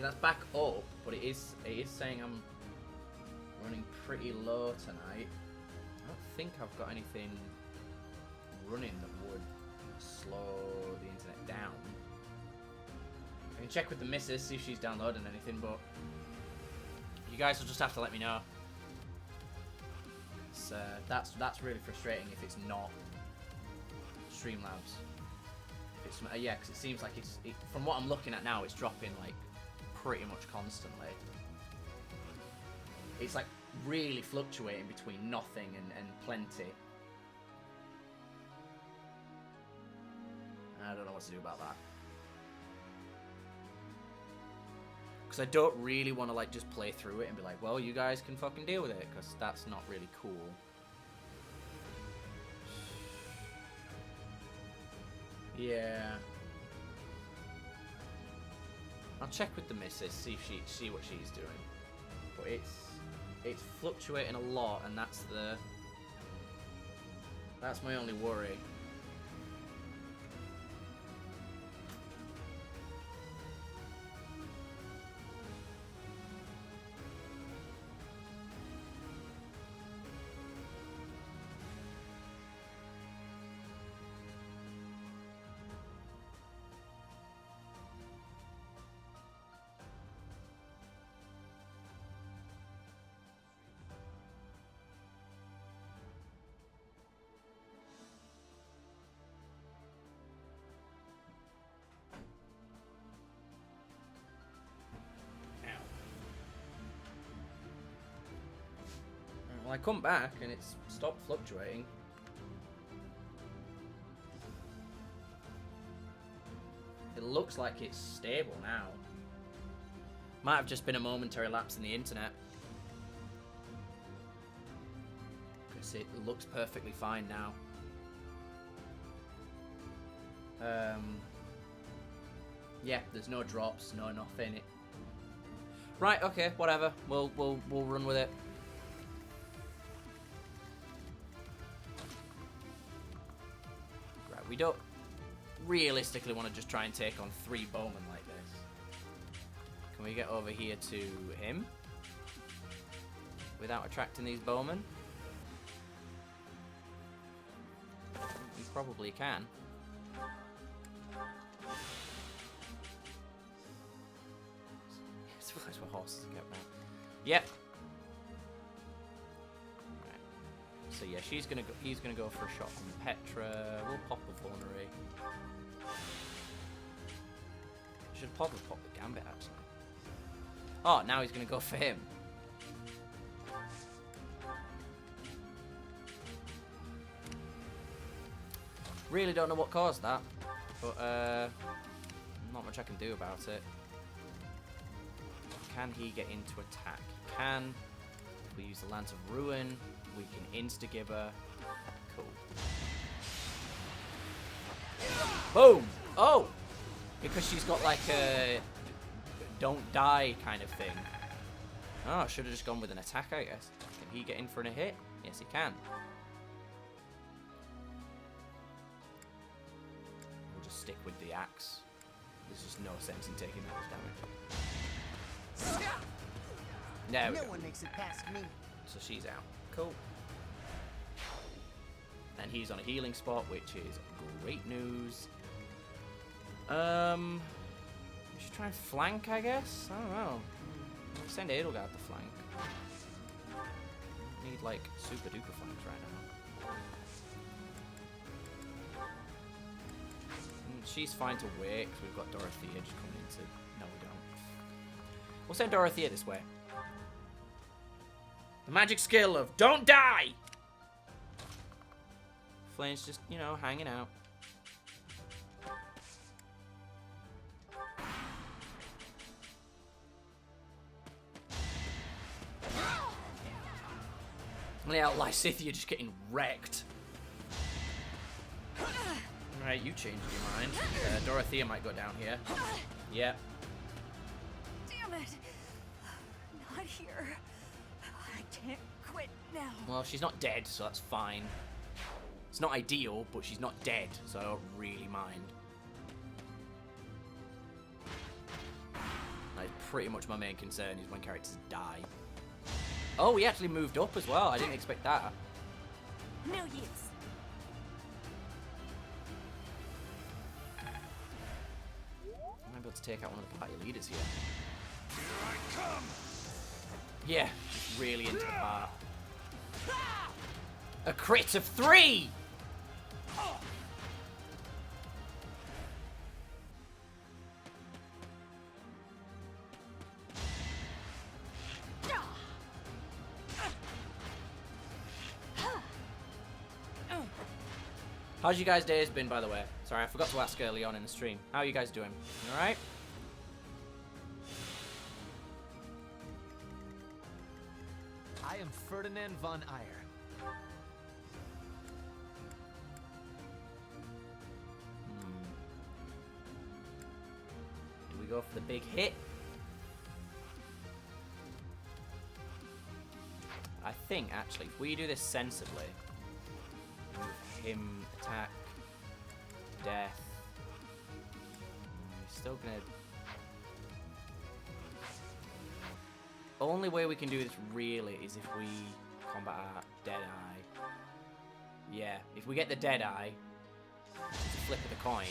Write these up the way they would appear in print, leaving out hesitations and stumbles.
That's back up, but it is saying I'm running pretty low tonight. I don't think I've got anything running that would slow the internet down. I can check with the missus, see if she's downloading anything, but you guys will just have to let me know. That's really frustrating if it's not Streamlabs. Yeah, because it seems like from what I'm looking at now, it's dropping like pretty much constantly. It's like really fluctuating between nothing and plenty. I don't know what to do about that. Because I don't really want to like just play through it and be like, well, you guys can fucking deal with it, because that's not really cool. Yeah. I'll check with the missus, see what she's doing. But it's fluctuating a lot, and that's my only worry. Well, I come back and it's stopped fluctuating. It looks like it's stable now. Might have just been a momentary lapse in the internet. Because it looks perfectly fine now. Yeah, there's no drops, no nothing. Right, okay, whatever. We'll run with it. We don't realistically want to just try and take on 3 bowmen like this. Can we get over here to him without attracting these bowmen? We probably can. That's what horses get round. Yep. So yeah, he's gonna go for a shot from Petra. We'll pop a vulnerary. Should probably pop the Gambit actually. Oh, now he's gonna go for him. Really don't know what caused that, but not much I can do about it. Can he get into attack? Can. We use the Lance of Ruin. We can insta-gibber. Cool. Boom! Oh! Because she's got like a don't die kind of thing. Oh, I should have just gone with an attack, I guess. Can he get in for a hit? Yes, he can. We'll just stick with the axe. There's just no sense in taking that much damage. There we go. No one makes it past me. So she's out. Cool. And he's on a healing spot, which is great news. We should try and flank, I guess? I don't know. We'll send Edelgard to flank. Need, like, super duper flanks right now. She's fine to wait, because we've got Dorothea just coming into... No, we don't. We'll send Dorothea this way. The magic skill of don't die! Flame's just, you know, hanging out. Yeah, Lysithia just getting wrecked. Right, you changed your mind. Dorothea might go down here. Yep. Damn it! Not here. I can't quit now. Well, she's not dead, so that's fine. It's not ideal, but she's not dead, so I don't really mind. That's pretty much my main concern is when characters die. Oh, he actually moved up as well. I didn't expect that. No use. I might be able to take out one of the party leaders here. Here I come! Yeah, just really into the part. A crit of 3! How's you guys' days been, by the way? Sorry, I forgot to ask early on in the stream. How are you guys doing? You alright? I am Ferdinand von Eyre. Do we go for the big hit? I think, actually, if we do this sensibly, move him, attack, death, he's still gonna... Only way we can do this really is if we combat our Deadeye. Yeah, if we get the Deadeye, flip of the coin.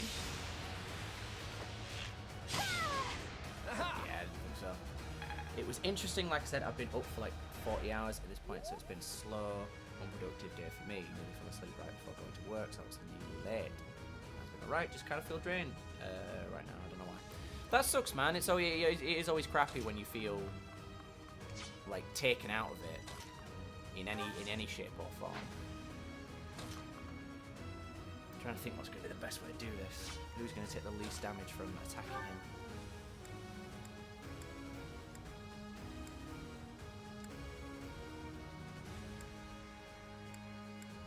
Yeah, I didn't think so. It was interesting, like I said, I've been up for like 40 hours at this point, so it's been a slow, unproductive day for me. Nearly fell asleep right before going to work, so I was nearly late. I've been alright, just kind of feel drained right now, I don't know why. That sucks, man. It is always crappy when you feel like taken out of it in any shape or form. I'm trying to think what's going to be the best way to do this. Who's going to take the least damage from attacking him?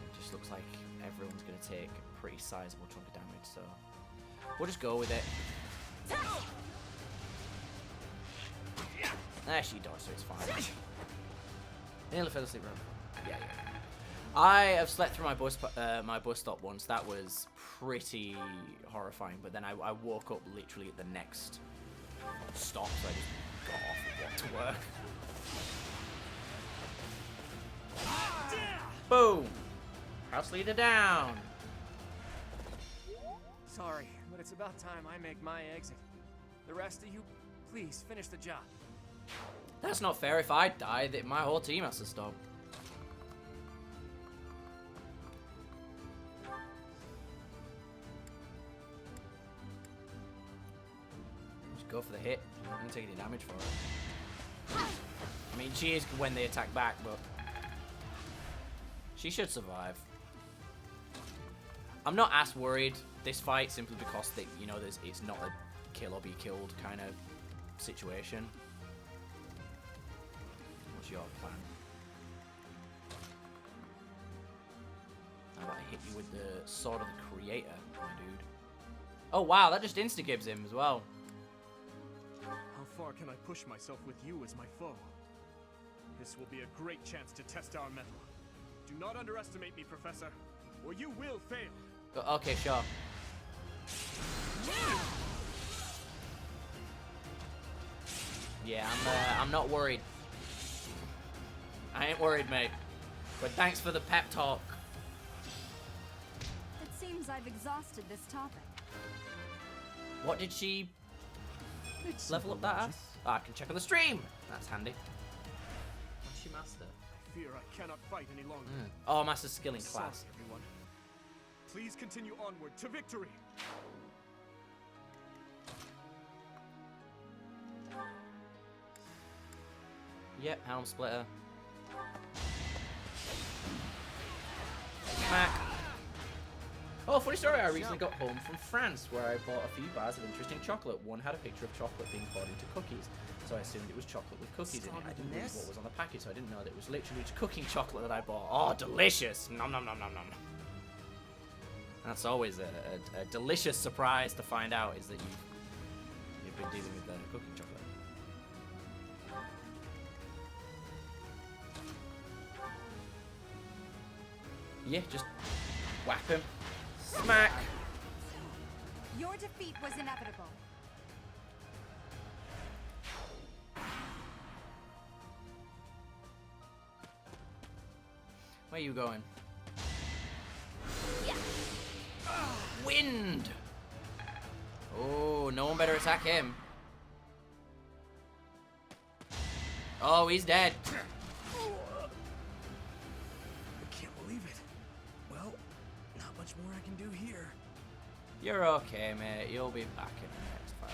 It just looks like everyone's going to take a pretty sizable chunk of damage, so we'll just go with it. There she does, so it's fine. Nearly fell asleep around. Yeah. I have slept through my bus stop once. That was pretty horrifying. But then I woke up literally at the next stop, so I just got off and walked to work. Boom! House leader down. Sorry, but it's about time I make my exit. The rest of you, please finish the job. That's not fair. If I die, my whole team has to stop. Just go for the hit. I'm not going to take any damage for it. I mean, she is when they attack back, but she should survive. I'm not as worried this fight simply because it's not a kill or be killed kind of situation. What's your plan? How about I hit you with the Sword of the Creator, my dude? Oh wow, that just insta-gives him as well. How far can I push myself with you as my foe? This will be a great chance to test our mettle. Do not underestimate me, Professor, or you will fail. Okay, sure. Yeah, I'm not worried. I ain't worried, mate. But thanks for the pep talk. It seems I've exhausted this topic. What did she level up that ass? Oh, I can check on the stream. That's handy. What's she master? I fear I cannot fight any longer. Oh, master skilling class. Sorry, everyone. Please continue onward to victory. Yep, helm splitter. Smack. Oh, funny story, I recently got home from France where I bought a few bars of interesting chocolate. One had a picture of chocolate being poured into cookies, so I assumed it was chocolate with cookies in it. I didn't read what was on the package, so I didn't know that it was literally just cooking chocolate that I bought. Oh, delicious! Nom nom nom nom nom. That's always a delicious surprise to find out, is that you've been dealing with cooking chocolate. Yeah, just whap him. Smack! Your defeat was inevitable. Where are you going? Wind! Oh, no one better attack him. Oh, he's dead. I can't believe it. Well, not much more I can do here. You're okay, mate. You'll be back in the next fight.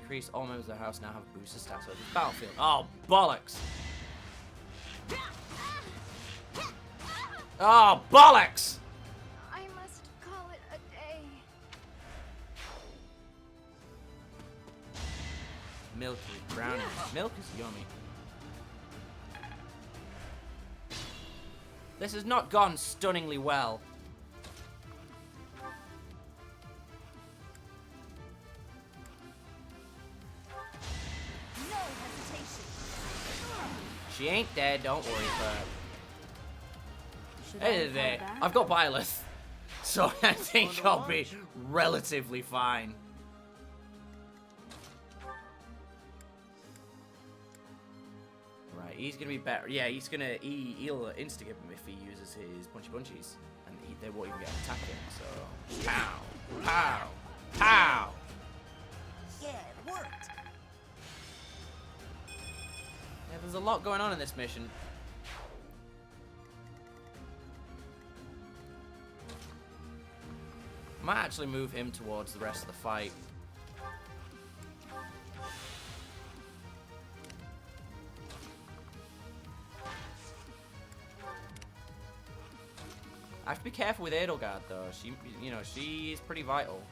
Increase all members of the house now have boosted stats over the battlefield. Oh, bollocks! Oh, bollocks! I must call it a day. Milky brownies. Milk is yummy. This has not gone stunningly well. No hesitation. She ain't dead, don't worry, but Should hey I there. fall back? I've got Byleth, so I think I'll be relatively fine. Right, he's gonna be better. Yeah, he'll instigate him if he uses his punchy punchies, and they won't even get an attack in. So, pow, pow, pow. Yeah, it worked. Yeah, there's a lot going on in this mission. Might actually move him towards the rest of the fight. I have to be careful with Edelgard though. She is pretty vital.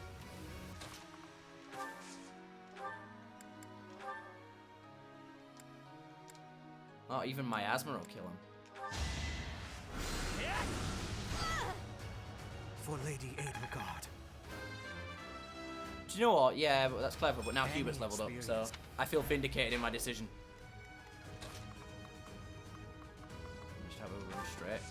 Oh, even Miasma will kill him. For Lady Edelgard. Do you know what? Yeah, but that's clever. But now Any Hubert's leveled up, so experience. I feel vindicated in my decision. Just have a run straight.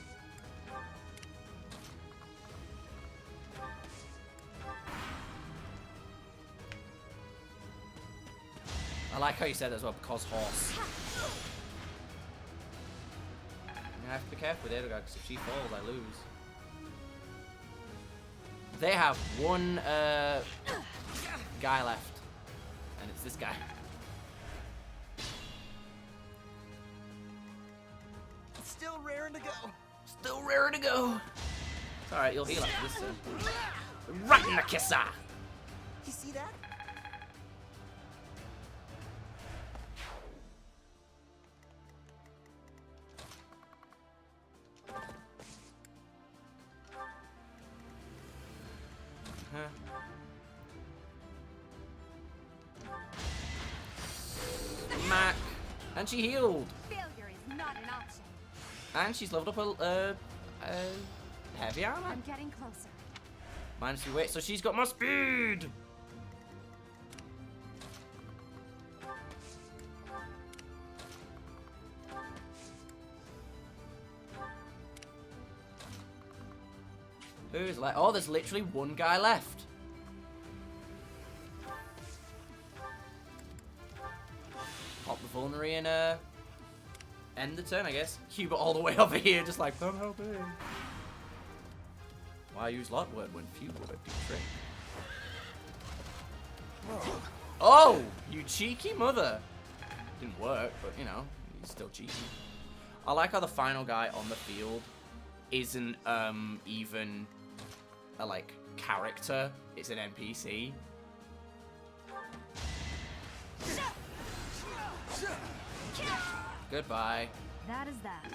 I like how you said that as well, because horse. I have to be careful with Edelgard, because if she falls, I lose. They have one guy left, and it's this guy. Still raring to go. Still raring to go. It's alright, you'll heal after this turn. Right in the kisser! You see that? Mac. And she healed. Failure is not an option. And she's leveled up a heavy armor. I'm getting closer. Minus 3 weight, so she's got more speed. Who's left? Oh, there's literally one guy left. Pop the vulnerary and end the turn, I guess. Hubert all the way over here, just like, don't help me. Why use lot word when few word do trick? Oh, you cheeky mother. Didn't work, but you know, he's still cheeky. I like how the final guy on the field isn't even a like character, it's an NPC. Goodbye. That is that.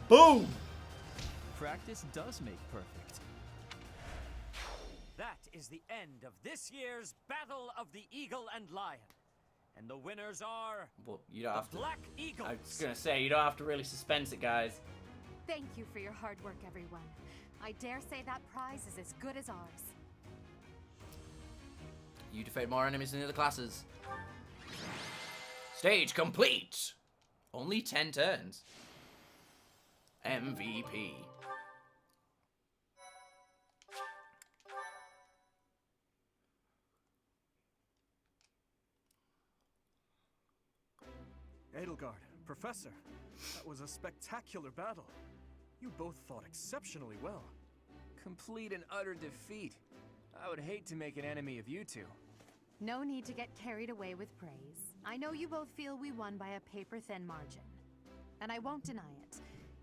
Boom! Practice does make perfect. That is the end of this year's Battle of the Eagle and Lion. And the winners are Well, you don't have to. Black Eagles. I was gonna say, you don't have to really suspense it, guys. Thank you for your hard work, everyone. I dare say that prize is as good as ours. You defeat more enemies than the other classes. Stage complete! Only 10 turns. MVP. Edelgard, Professor, that was a spectacular battle. You both fought exceptionally well. Complete and utter defeat. I would hate to make an enemy of you two. No need to get carried away with praise. I know you both feel we won by a paper-thin margin. And I won't deny it.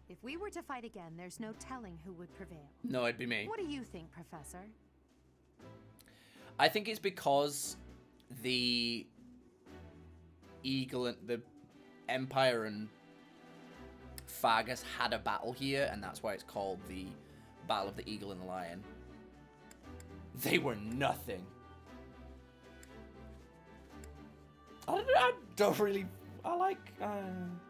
If we were to fight again, there's no telling who would prevail. No, it'd be me. What do you think, Professor? I think it's because the Eagle and the Empire and Fargus had a battle here, and that's why it's called the Battle of the Eagle and the Lion. They were nothing. I don't really... I like... I'm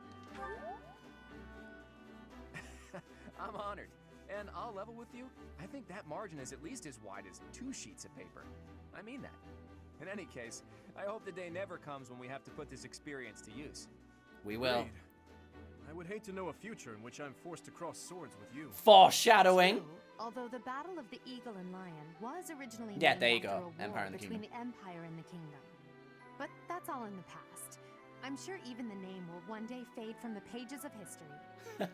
honored. And I'll level with you, I think that margin is at least as wide as 2 sheets of paper. I mean that. In any case, I hope the day never comes when we have to put this experience to use. We will. Agreed. I would hate to know a future in which I'm forced to cross swords with you. Foreshadowing. True, although the Battle of the Eagle and Lion was originally Yeah, named there you after go. a war Empire and the between Kingdom. the Empire and the Kingdom. But that's all in the past. I'm sure even the name will one day fade from the pages of history.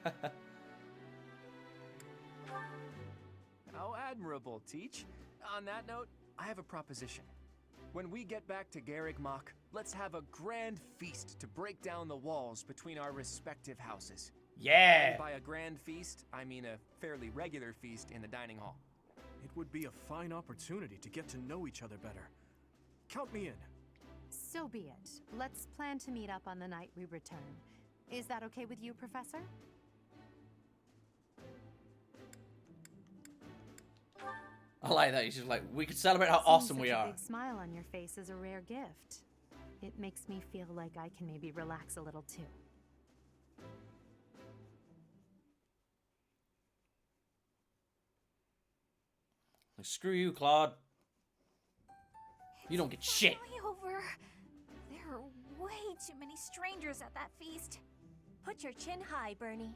How admirable, Teach. On that note, I have a proposition. When we get back to Garreg Mach, let's have a grand feast to break down the walls between our respective houses. Yeah. And by a grand feast, I mean a fairly regular feast in the dining hall. It would be a fine opportunity to get to know each other better. Count me in. So be it. Let's plan to meet up on the night we return. Is that okay with you, Professor? I like that. He's just like, we could celebrate how Seeing awesome such we a are. big smile on your face is a rare gift. It makes me feel like I can maybe relax a little too. Like, screw you, Claude. You don't get shit. Finally over. There are way too many strangers at that feast. Put your chin high, Bernie.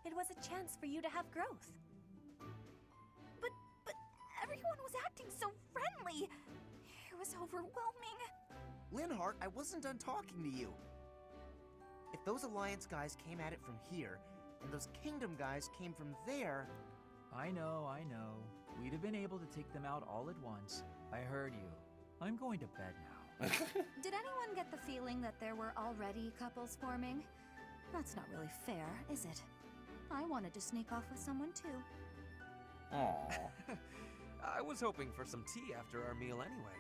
It was a chance for you to have growth. But everyone was acting so friendly. It was overwhelming. Linhart, I wasn't done talking to you. If those Alliance guys came at it from here, and those Kingdom guys came from there... I know. We'd have been able to take them out all at once. I heard you. I'm going to bed now. Did anyone get the feeling that there were already couples forming? That's not really fair, is it? I wanted to sneak off with someone too. Aww. I was hoping for some tea after our meal anyway.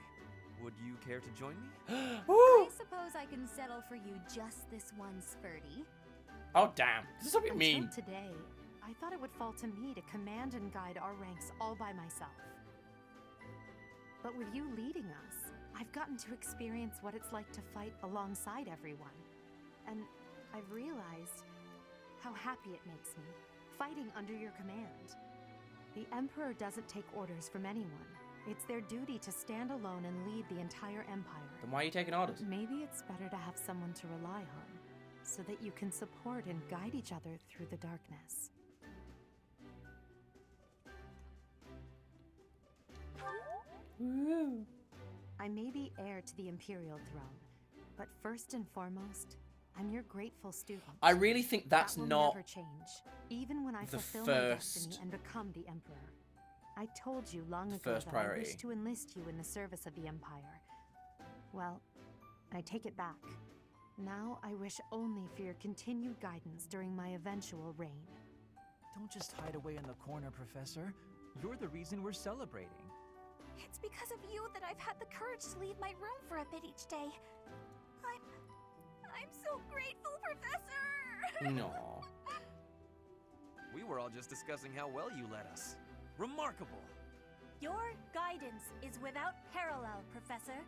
Would you care to join me? I suppose I can settle for you just this once, Ferdy. Oh, damn. This is something mean. Until today, I thought it would fall to me to command and guide our ranks all by myself. But with you leading us, I've gotten to experience what it's like to fight alongside everyone. And I've realized how happy it makes me, fighting under your command. The Emperor doesn't take orders from anyone. It's their duty to stand alone and lead the entire Empire. Then why are you taking orders? Maybe it's better to have someone to rely on, so that you can support and guide each other through the darkness. I may be heir to the Imperial throne, but first and foremost, I'm your grateful student. I really think that's that will not never change, even when I the fulfill my first- destiny and become the Emperor. I told you long ago first that I priority. wish to enlist you in the service of the Empire. Well, I take it back. Now I wish only for your continued guidance during my eventual reign. Don't just hide away in the corner, Professor. You're the reason we're celebrating. It's because of you that I've had the courage to leave my room for a bit each day. I'm so grateful, Professor! No. We were all just discussing how well you led us. Remarkable! Your guidance is without parallel, Professor.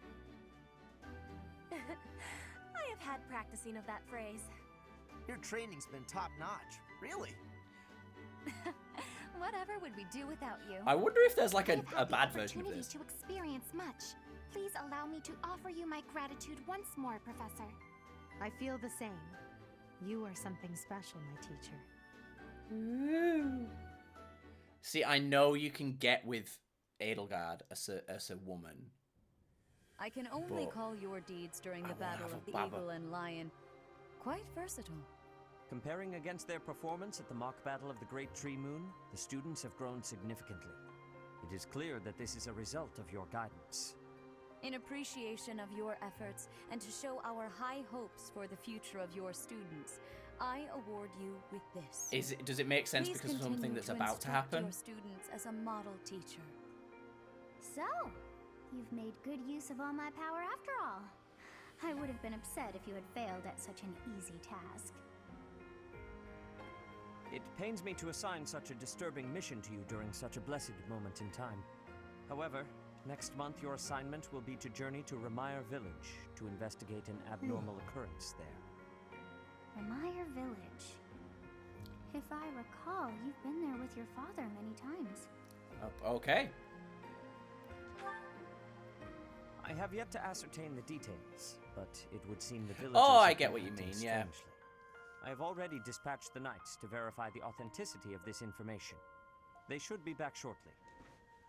I have had practicing of that phrase. Your training's been top-notch. Really? Whatever would we do without you? I wonder if there's like I have a had the bad version of opportunity this. to experience much. Please allow me to offer you my gratitude once more, Professor. I feel the same. You are something special, my teacher. See, I know you can get with Edelgard as a woman. I can only But call your deeds during I the wanna Battle have of a the baba. Eagle and Lion quite versatile. Comparing against their performance at the mock battle of the Great Tree Moon, the students have grown significantly. It is clear that this is a result of your guidance. In appreciation of your efforts and to show our high hopes for the future of your students, I award you with this. Does it make sense Please because of something continue that's to about to instruct happen? your students as a model teacher. So, you've made good use of all my power after all. I would have been upset if you had failed at such an easy task. It pains me to assign such a disturbing mission to you during such a blessed moment in time. However, next month your assignment will be to journey to Ramire Village to investigate an abnormal occurrence there. Ramire Village. If I recall, you've been there with your father many times. Okay. I have yet to ascertain the details, but it would seem the village. Oh, I get what you mean, yeah. Strangely. I have already dispatched the knights to verify the authenticity of this information. They should be back shortly.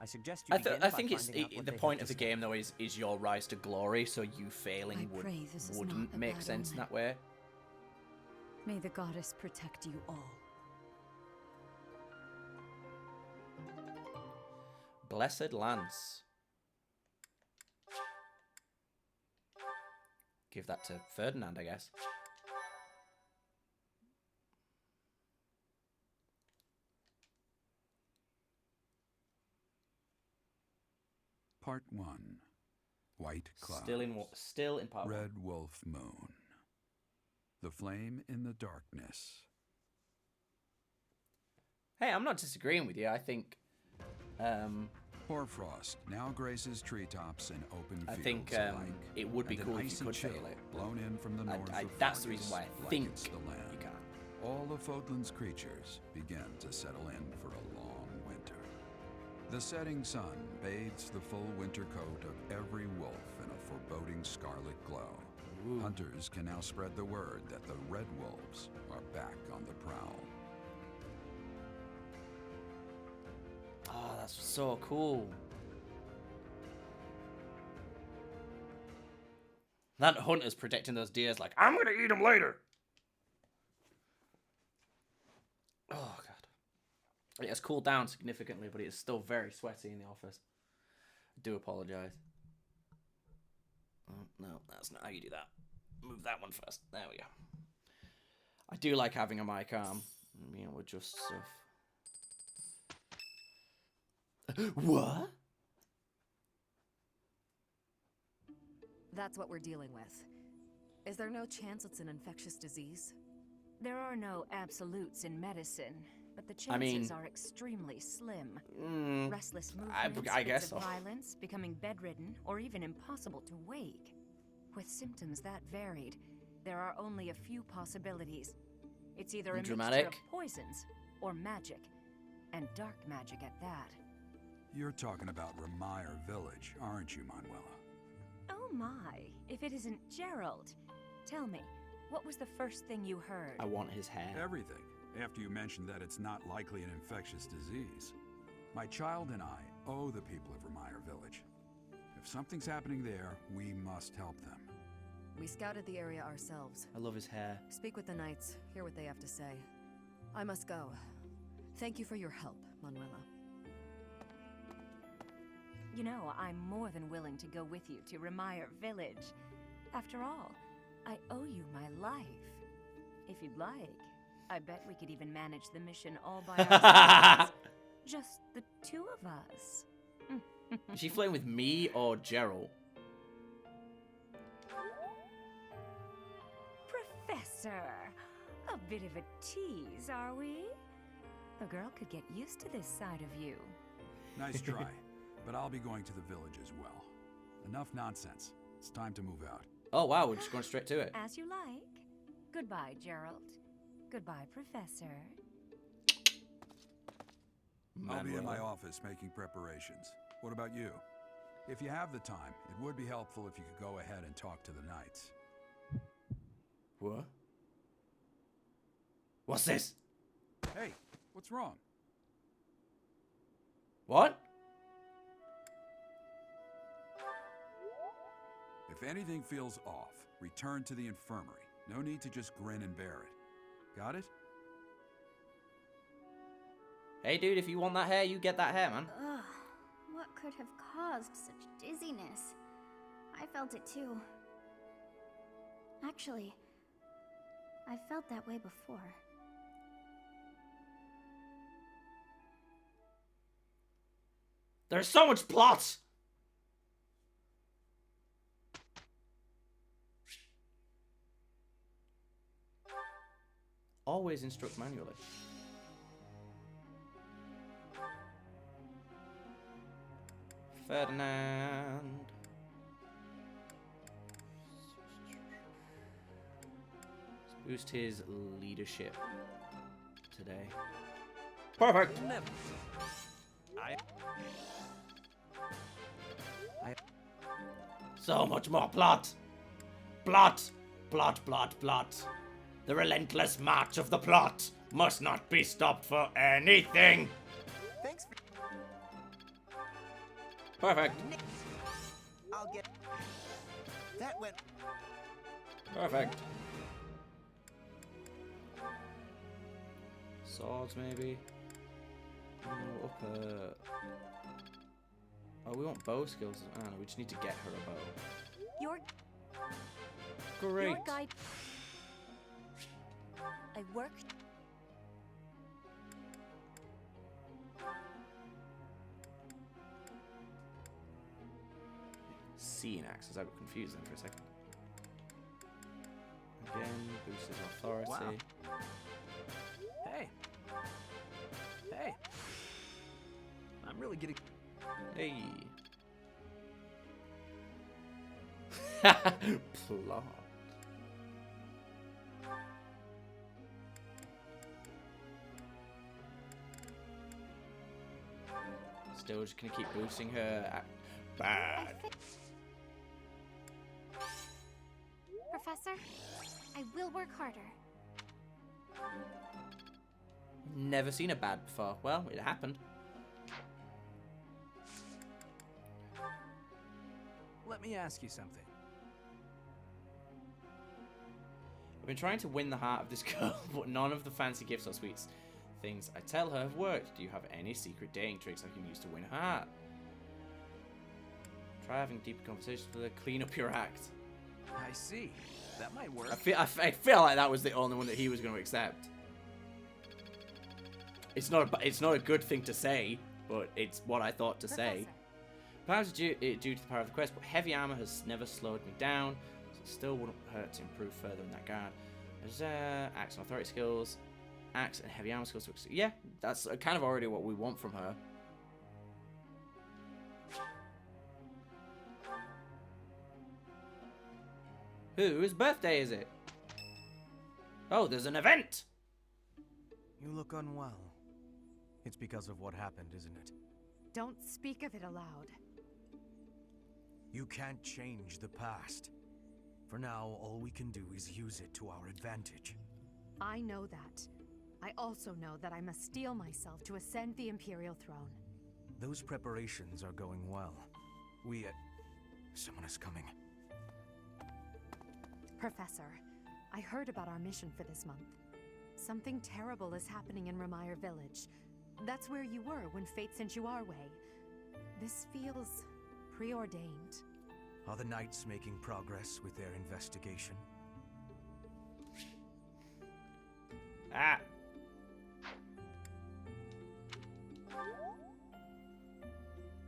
I suggest you begin I by think it's finding out what the they point have of the discovered. game though is your rise to glory, so you failing I pray this is wouldn't not a make bad sense in omen. that way. May the goddess protect you all. Blessed Lance. Give that to Ferdinand, I guess. Part 1. White Cloud. Still in part 1. Red Wolf Moon. The Flame in the Darkness. Hey, I'm not disagreeing with you. I think Hoarfrost now graces treetops and open fields I think alike, it would be and cool an if icy you could chill fail it. blown in from the north of That's the Fargus reason why I think blankets the land. you can. All of Fodlan's creatures begin to settle in for a long winter. The setting sun bathes the full winter coat of every wolf in a foreboding scarlet glow. Ooh. Hunters can now spread the word that the red wolves are back on the prowl. Oh, that's so cool. That hunter's protecting those deers like, I'm gonna eat them later. Oh, God. It has cooled down significantly, but it is still very sweaty in the office. I do apologize. Oh, no, that's not how you do that. Move that one first. There we go. I do like having a mic arm and being able to adjust stuff. What? That's what we're dealing with. Is there no chance it's an infectious disease? There are no absolutes in medicine, but the I mean, chances are extremely slim. Restless I movements, guess fits so. of violence, becoming bedridden, or even impossible to wake. With symptoms that varied, there are only a few possibilities. It's either a mixture Dramatic. of poisons or magic, and dark magic at that. You're talking about Ramire Village, aren't you, Manuela? Oh my, if it isn't Gerald. Tell me, what was the first thing you heard? I want his hair. Everything, after you mentioned that it's not likely an infectious disease. My child and I owe the people of Ramire Village. If something's happening there, we must help them. We scouted the area ourselves. I love his hair. Speak with the knights, hear what they have to say. I must go. Thank you for your help, Manuela. You know, I'm more than willing to go with you to Ramire Village. After all, I owe you my life. If you'd like, I bet we could even manage the mission all by ourselves. Just the two of us. Is she flirting with me or Gerald? Professor, a bit of a tease, are we? A girl could get used to this side of you. Nice try, but I'll be going to the village as well. Enough nonsense. It's time to move out. Oh wow, we're just going straight to it. As you like. Goodbye, Gerald. Goodbye, Professor. I'll be in my Manuela. office making preparations. What about you? If you have the time, it would be helpful if you could go ahead and talk to the knights. What? What's this? Hey, what's wrong? What? If anything feels off, return to the infirmary. No need to just grin and bear it. Got it? Hey, dude, if you want that hair, you get that hair, man. Ugh, what could have caused such dizziness? I felt it too. Actually, I felt that way before. There's so much plot! Always instruct manually. Ferdinand. Let's boost his leadership today. Perfect! So much more plot! Plot! Plot, plot, plot. The relentless march of the plot must not be stopped for anything! Thanks for... Perfect. I'll get... That went... Perfect. Swords, maybe? Oh, oh, we want bow skills. I don't know, we just need to get her a bow. Your Great. guide. I worked. Seeing axes, I got confused then for a second. Again, boosts his authority. Wow. Hey. Hey. I'm really getting... Hey. Plot. Still just gonna keep boosting her. Bad. Professor, I will work harder. Never seen a bad before. Well, it happened. Let me ask you something. I've been trying to win the heart of this girl, but none of the fancy gifts or sweets things I tell her have worked. Do you have any secret dating tricks I can use to win her heart? Try having deeper conversations with her. Clean up your act. I see. That might work. I feel like that was the only one that he was going to accept. It's not a good thing to say, but it's what I thought to say. Perhaps due to the power of the quest, but heavy armor has never slowed me down, so it still wouldn't hurt to improve further in that guard. There's axe and authority skills, axe and heavy armor skills. Yeah, that's kind of already what we want from her. Whose birthday is it? Oh, there's an event! You look unwell. It's because of what happened, isn't it? Don't speak of it aloud. You can't change the past. For now, all we can do is use it to our advantage. I know that. I also know that I must steel myself to ascend the Imperial throne. Those preparations are going well. Someone is coming. Professor, I heard about our mission for this month. Something terrible is happening in Remire Village. That's where you were when fate sent you our way. This feels preordained. Are the Knights making progress with their investigation? Ah!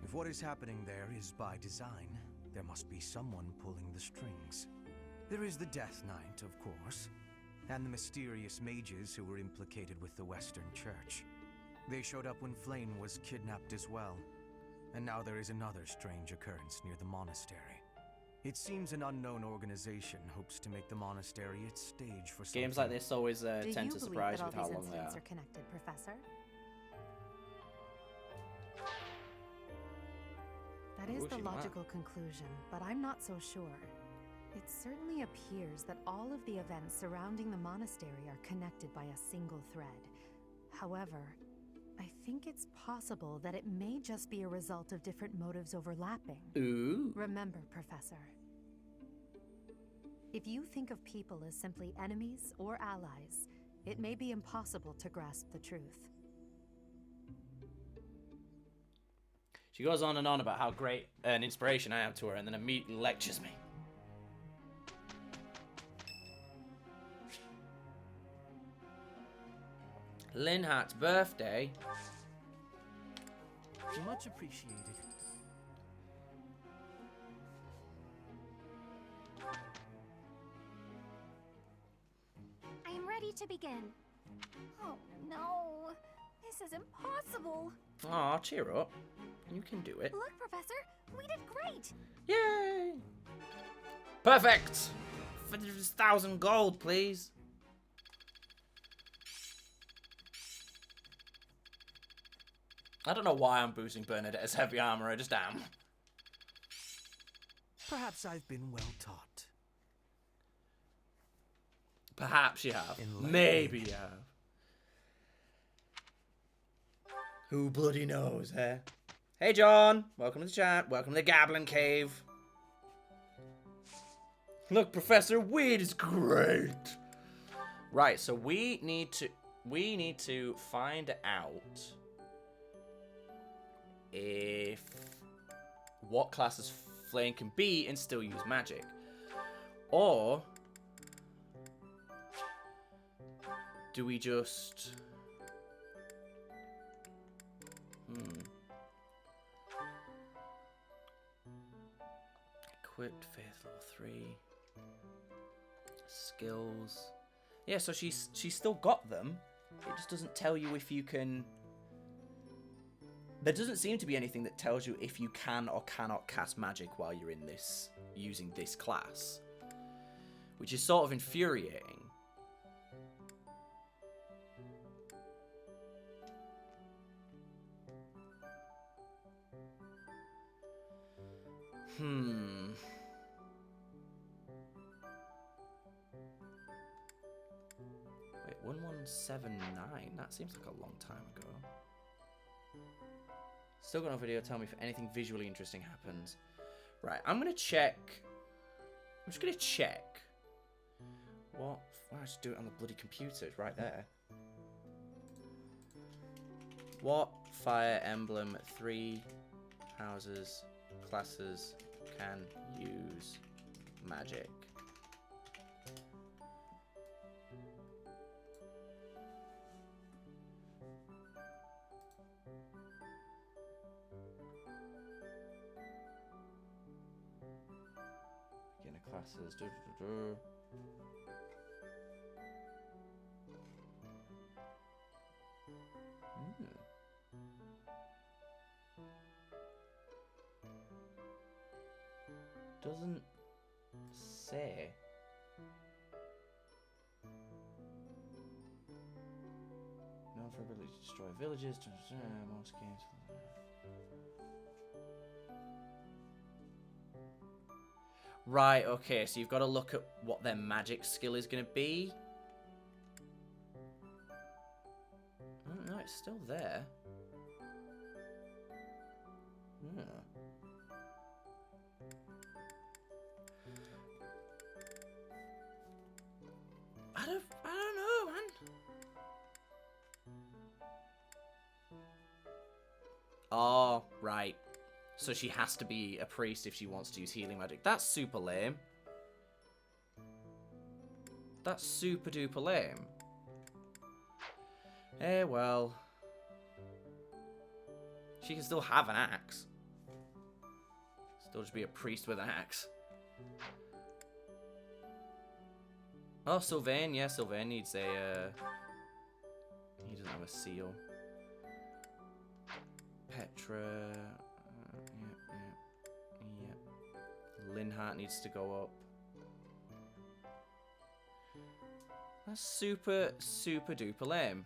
If what is happening there is by design, there must be someone pulling the strings. There is the Death Knight, of course, and the mysterious mages who were implicated with the Western Church. They showed up when Flame was kidnapped as well, and now there is another strange occurrence near the monastery. It seems an unknown organization hopes to make the monastery its stage for something. Games like this always tend to surprise with how long they are. Are connected, Professor? That is the logical conclusion, but I'm not so sure. It certainly appears that all of the events surrounding the monastery are connected by a single thread. However, I think it's possible that it may just be a result of different motives overlapping. Ooh. Remember, Professor, If you think of people as simply enemies or allies, it may be impossible to grasp the truth. She goes on and on about how great an inspiration I am to her, and then immediately lectures me. Linhart's birthday. Much appreciated. I am ready to begin. Oh no, this is impossible. Aw, cheer up. You can do it. Look, Professor, we did great. Yay! Perfect! 1,000 gold, please. I don't know why I'm boosting Bernadette as heavy armor, I just am. Perhaps I've been well taught. Perhaps you have. Enlightening. Maybe you have. Who bloody knows, eh? Hey, John. Welcome to the chat. Welcome to the Gablin cave. Look, Professor, weed is great. Right, so we need to find out if what classes Flame can be and still use magic, or do we just equipped faith level 3 skills? Yeah, so she's still got them. It just doesn't tell you if you can. There doesn't seem to be anything that tells you if you can or cannot cast magic while you're in this, using this class. Which is sort of infuriating. Wait, 1179? That seems like a long time ago. Still got no video. Tell me if anything visually interesting happens. Right, I'm gonna check. I'm just gonna check. What? I just do it on the bloody computer. It's right there. What Fire Emblem 3 houses, classes can use magic? Beginner classes. Doesn't say. Known for ability to destroy villages. Most games. Right, okay, so you've got to look at what their magic skill is going to be. Oh, no, it's still there. Yeah. I don't know, man. Oh, right. So she has to be a priest if she wants to use healing magic. That's super lame. That's super duper lame. Eh, well. She can still have an axe. Still just be a priest with an axe. Oh, Sylvain. Yeah, Sylvain needs a... he doesn't have a seal. Petra... Linhart needs to go up. That's super, super duper lame.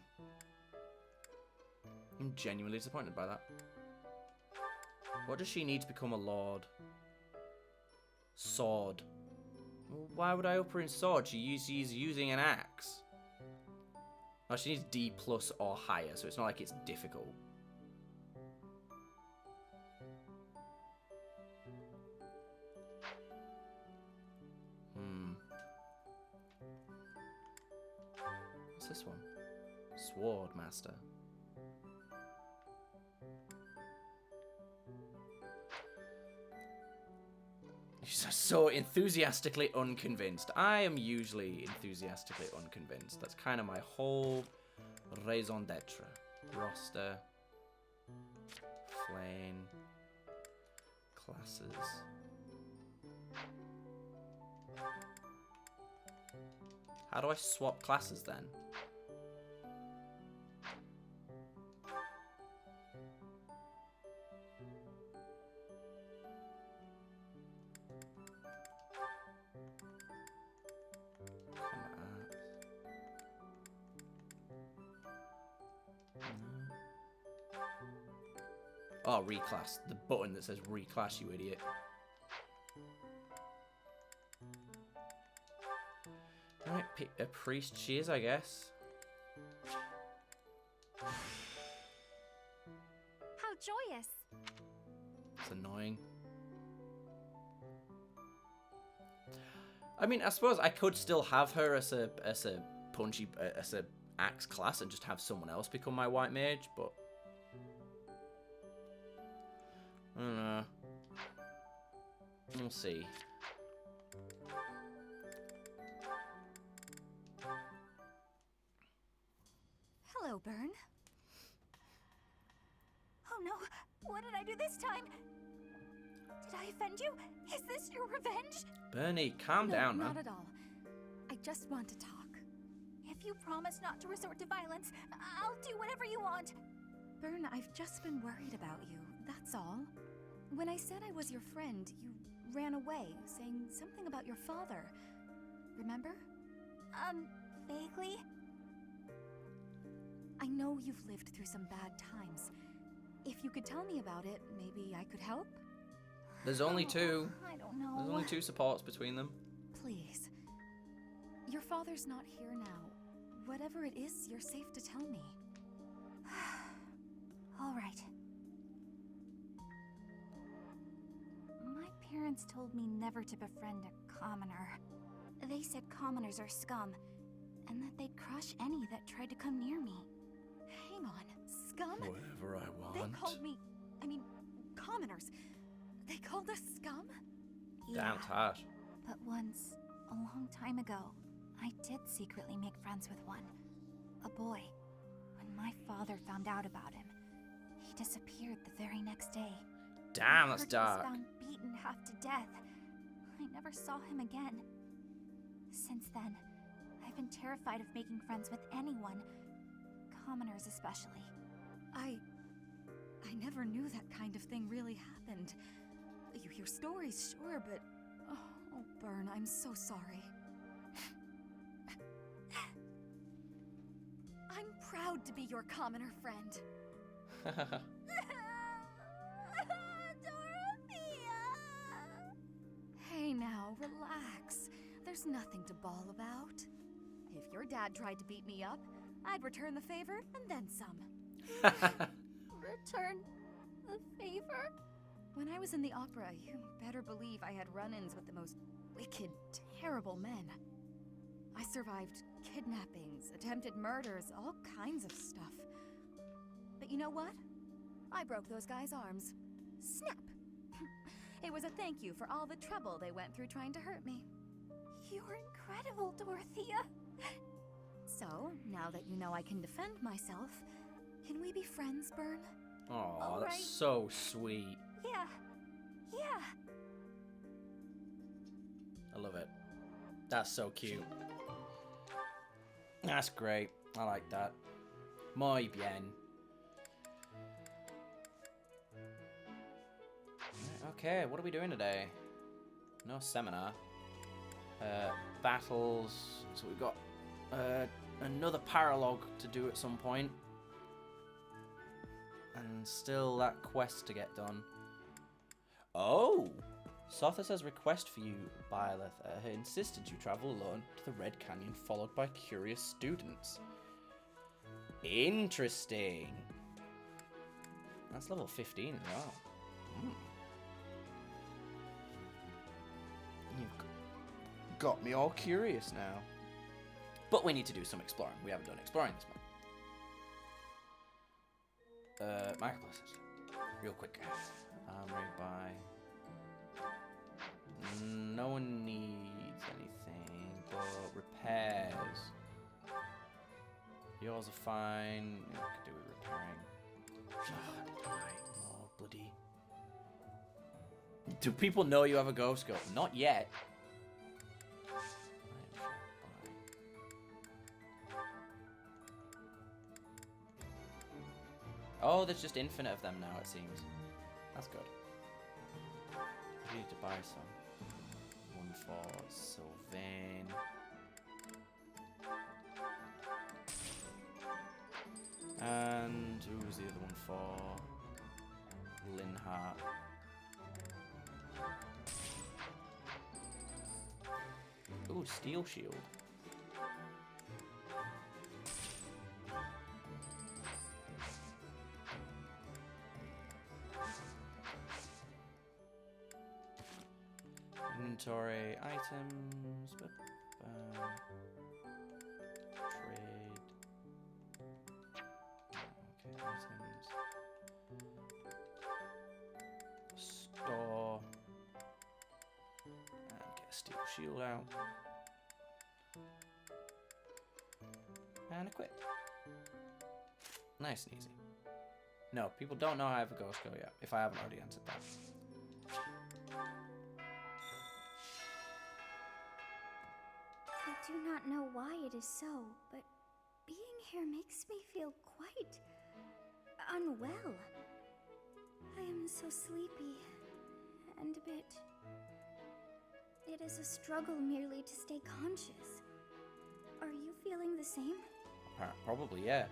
I'm genuinely disappointed by that. What does she need to become a lord? Sword. Well, why would I up her in sword? She's using an axe. Oh, she needs D+ or higher, so it's not like it's difficult. this one? Sword Master. She's so enthusiastically unconvinced. I am usually enthusiastically unconvinced. That's kind of my whole raison d'etre. Roster. Flame. Classes. How do I swap classes then? Oh, reclass. The button that says reclass, you idiot. Alright, a priest she is, I guess. How joyous! It's annoying. I mean, I suppose I could still have her as a punchy, as a axe class and just have someone else become my white mage, but I don't know. We'll see. Hello, Bern. Oh no, what did I do this time? Did I offend you? Is this your revenge? Bernie, calm down, man. Not at all. I just want to talk. If you promise not to resort to violence, I'll do whatever you want. Bern, I've just been worried about you, that's all. When I said I was your friend, you ran away, saying something about your father. Remember? Vaguely? I know you've lived through some bad times. If you could tell me about it, maybe I could help? There's only two. I don't know. There's only two supports between them. Please. Your father's not here now. Whatever it is, you're safe to tell me. All right. My parents told me never to befriend a commoner. They said commoners are scum, and that they'd crush any that tried to come near me. Hang on, scum? Whatever I want. They called me, commoners. They called us scum? Damn, it's hard. But once, a long time ago, I did secretly make friends with one. A boy. When my father found out about him, he disappeared the very next day. Damn, that's I heard dark. He was found beaten half to death. I never saw him again. Since then, I've been terrified of making friends with anyone. Commoners especially. I never knew that kind of thing really happened. You hear stories, sure, but... Oh, Bern, I'm so sorry. I'm proud to be your commoner friend. Dorothea! Hey now, relax. There's nothing to bawl about. If your dad tried to beat me up, I'd return the favor and then some. Return the favor? When I was in the opera, you better believe I had run-ins with the most wicked, terrible men. I survived kidnappings, attempted murders, all kinds of stuff. But you know what? I broke those guys' arms. Snap! It was a thank you for all the trouble they went through trying to hurt me. You're incredible, Dorothea. So, now that you know I can defend myself, can we be friends, Bern? Oh, that's so sweet. Yeah. I love it. That's so cute. That's great. I like that. Muy bien. Okay, what are we doing today? No seminar. Battles. So we've got another paralogue to do at some point. And still that quest to get done. Oh! Sotha says request for you, Byleth. Her insisted you travel alone to the Red Canyon followed by curious students. Interesting. That's level 15 as well. You've got me all curious now. But we need to do some exploring. We haven't done exploring this month. Microprocessor. Real quick. Armory buy. No one needs anything but repairs. Yours are fine. We could do with repairing. Oh, bloody. Do people know you have a ghost scope? Not yet. Oh, there's just infinite of them now, it seems. That's good. We need to buy some. One for Sylvain. And who's the other one for? Linhart. Ooh, Steel Shield. Inventory items. Trade. Okay, items. Store. And get a steel shield out. And equip. Nice and easy. No, people don't know I have a ghost go yet, if I haven't already answered that. I do not know why it is so, but being here makes me feel quite unwell. I am so sleepy and a bit... It is a struggle merely to stay conscious. Are you feeling the same? Probably, yeah.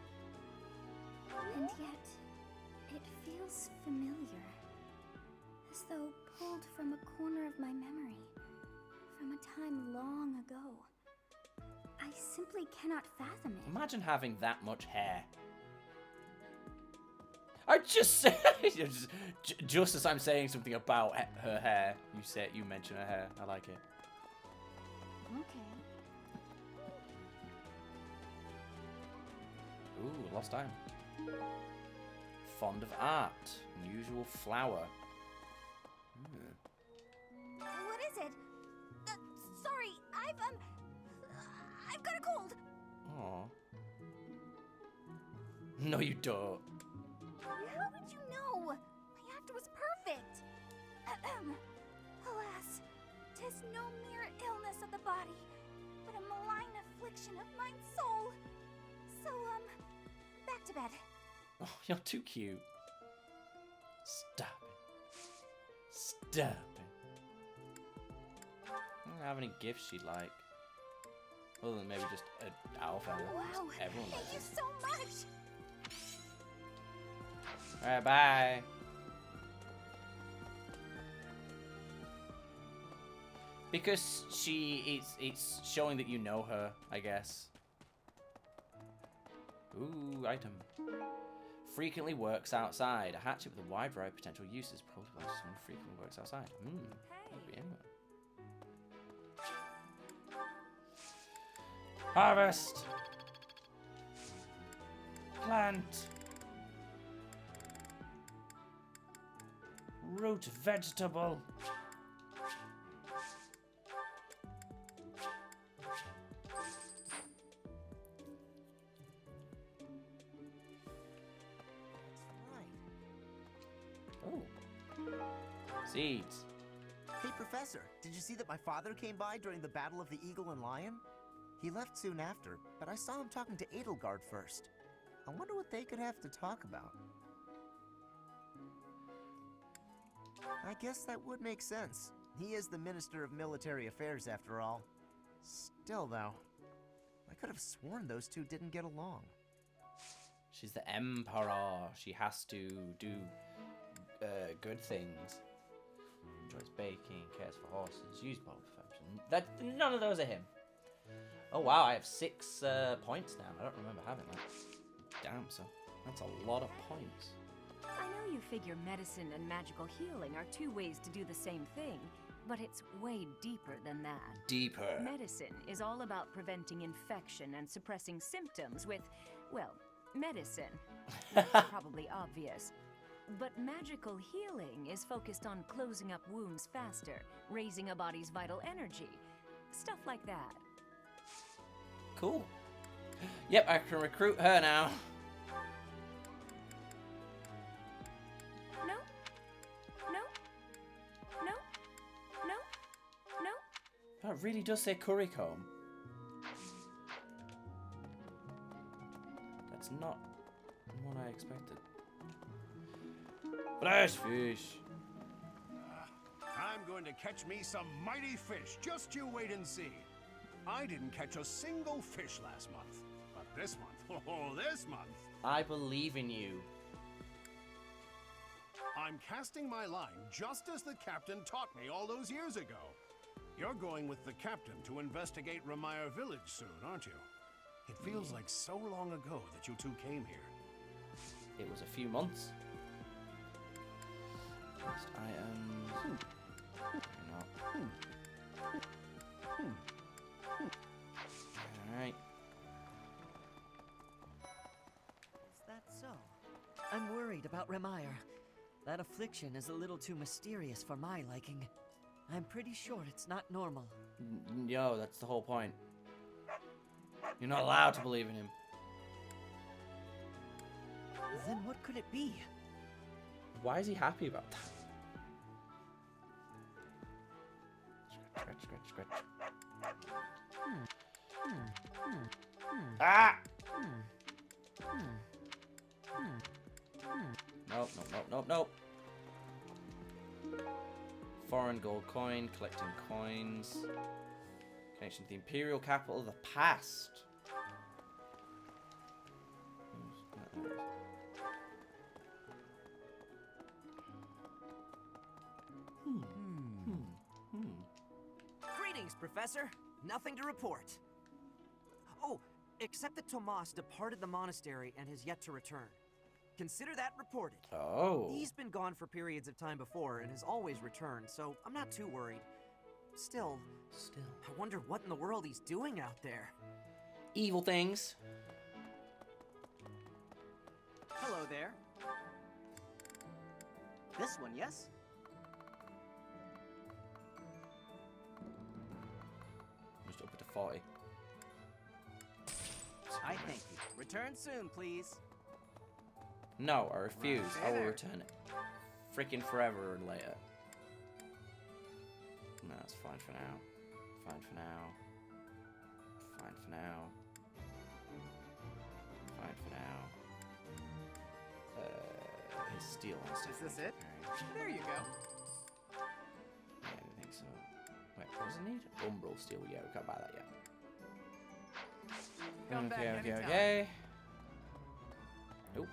And yet, it feels familiar. As though pulled from a corner of my memory. From a time long ago. I simply cannot fathom it. Imagine having that much hair. I just said, just as I'm saying something about her hair, you mention her hair. I like it. Okay. Ooh, lost time. Fond of art. Unusual flower. What is it? Sorry, I've got a cold. Aw. No, you don't. How would you know? My act was perfect. Alas, 'tis no mere illness of the body, but a malign affliction of my soul. So, back to bed. Oh, you're too cute. Stop it. Stop it. I don't have any gifts she'd like. Other than maybe just an alpha. Wow, everyone thank likes you it. so much. Alright, bye. Because it's showing that you know her, I guess. Ooh, item. Frequently works outside. A hatchet with a wide variety of potential uses. Probably by someone who frequently works outside. Could be anyone. Harvest. Plant. Root vegetable. Oh. Seeds. Hey, Professor, did you see that my father came by during the Battle of the Eagle and Lion? He left soon after, but I saw him talking to Edelgard first. I wonder what they could have to talk about. I guess that would make sense. He is the Minister of Military Affairs, after all. Still, though, I could have sworn those two didn't get along. She's the Emperor. She has to do good things. Enjoys baking, cares for horses, used bottle perfection. None of those are him. Oh wow, I have 6 points now. I don't remember having that. Damn, so that's a lot of points. I know you figure medicine and magical healing are 2 ways to do the same thing, But it's way deeper than that. Deeper. Medicine is all about preventing infection and suppressing symptoms with, well, medicine. That's probably obvious. But magical healing is focused on closing up wounds faster, raising a body's vital energy. Stuff like that. Cool. Yep, I can recruit her now. No. No. No. No. No. That really does say currycomb. That's not what I expected. Fresh fish. I'm going to catch me some mighty fish. Just you wait and see. I didn't catch a single fish last month. But this month, oh, this month. I believe in you. I'm casting my line just as the captain taught me all those years ago. You're going with the captain to investigate Remire Village soon, aren't you? It feels like so long ago that you two came here. It was a few months. Next items. Alright. Is that so? I'm worried about Remire. That affliction is a little too mysterious for my liking. I'm pretty sure it's not normal. Yo, that's the whole point. You're not allowed to believe in him. Then what could it be? Why is he happy about that? Scratch, scratch, scratch, scratch. Ah! Nope, nope, nope, nope, nope. Foreign gold coin, collecting coins. Connection to the imperial capital of the past. Greetings, Professor. Nothing to report. Oh, except that Tomas departed the monastery and has yet to return. Consider that reported. Oh. He's been gone for periods of time before and has always returned, so I'm not too worried. Still, I wonder what in the world he's doing out there. Evil things. Hello there. This one, yes? Just up to 40. I thank you. Return soon, please. No, I refuse. Right I will there. return it. Freaking forever and later. No, it's fine for now. Fine for now. Fine for now. Fine for now. His steel wants to. Is this it? There you go. Yeah, I think so. Wait, what does it need? Umbral steel. Yeah, we can't buy that yet. Come back anytime. Okay. Nope.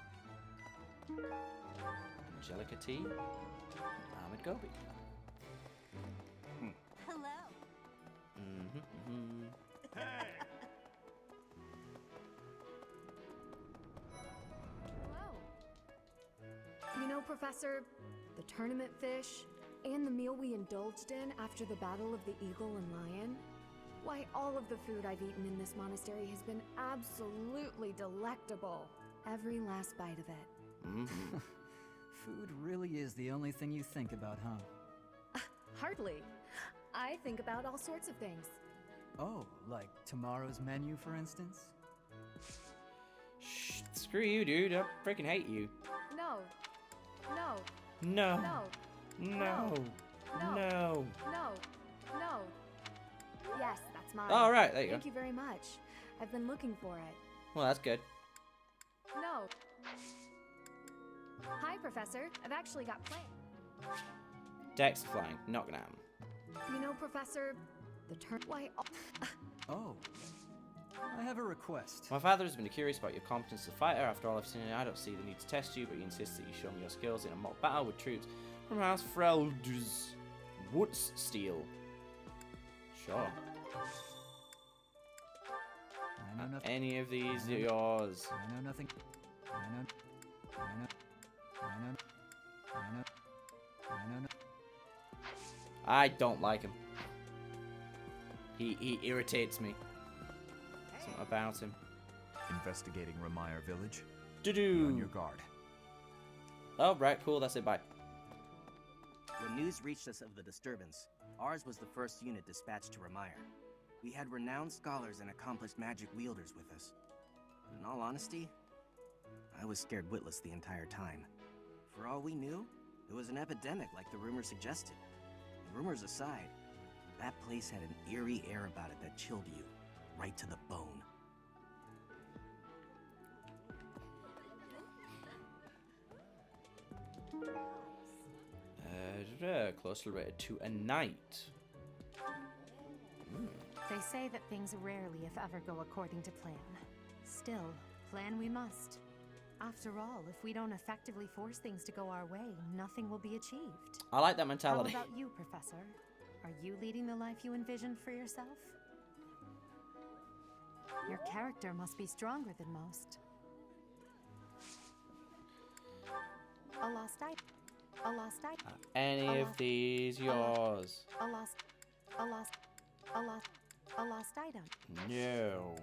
Angelica Tea. Ahmed Gobi. Hello. Hey! Hello. You know, Professor, the tournament fish and the meal we indulged in after the Battle of the Eagle and Lion? Why, all of the food I've eaten in this monastery has been absolutely delectable. Every last bite of it. Food really is the only thing you think about, huh? Hardly. I think about all sorts of things. Oh, like tomorrow's menu, for instance? Shh, screw you, dude. I freaking hate you. No. No. No. No. No. No. No. No. No. Yes, that's mine. All right, there you Thank go. you very much. I've been looking for it. Well, that's good. No. Hi, Professor. I've actually got plans. Dex flying. Not gonna happen. You know, Professor, the turn. Why? Oh. I have a request. My father has been curious about your competence as a fighter. After all I've seen, I don't see the need to test you, but he insists that you show me your skills in a mock battle with troops from House Freld's Woods Steel. Sure. I know nothing. Any of these are yours. I know nothing. I know. I know. I know. I know. I know. I don't like him. He irritates me. Something about him. Investigating Remire Village. Do-do. Be on your guard. Oh, right, cool, that's it, bye. When news reached us of the disturbance, ours was the first unit dispatched to Remire. We had renowned scholars and accomplished magic wielders with us. But in all honesty, I was scared witless the entire time. For all we knew, it was an epidemic like the rumors suggested. And rumors aside, that place had an eerie air about it that chilled you right to the bone. Closely related to a knight. They say that things rarely, if ever, go according to plan. Still, plan we must. After all, if we don't effectively force things to go our way, nothing will be achieved. I like that mentality. How about you, Professor? Are you leading the life you envisioned for yourself? Your character must be stronger than most. A lost item. A lost item. Any of these yours? A lost item. No.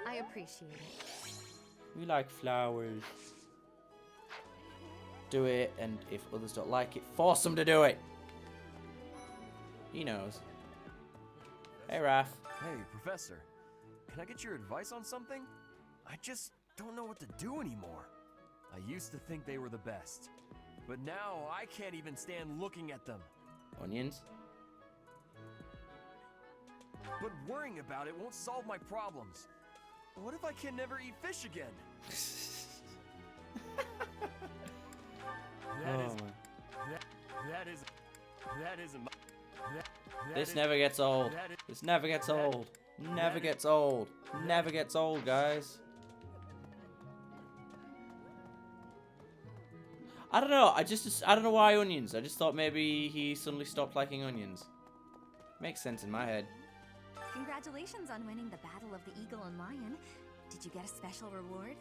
I appreciate it. We like flowers. Do it, and if others don't like it, force them to do it. He knows. Hey, Raph. Hey, Professor. Can I get your advice on something? I just don't know what to do anymore. I used to think they were the best, but now I can't even stand looking at them. Onions? But worrying about it won't solve my problems. What if I can never eat fish again? This never gets old. This never gets old. Never gets old. Never gets old, guys. I don't know. I don't know why onions. I just thought maybe he suddenly stopped liking onions. Makes sense in my head. Congratulations on winning the Battle of the Eagle and Lion. Did you get a special reward?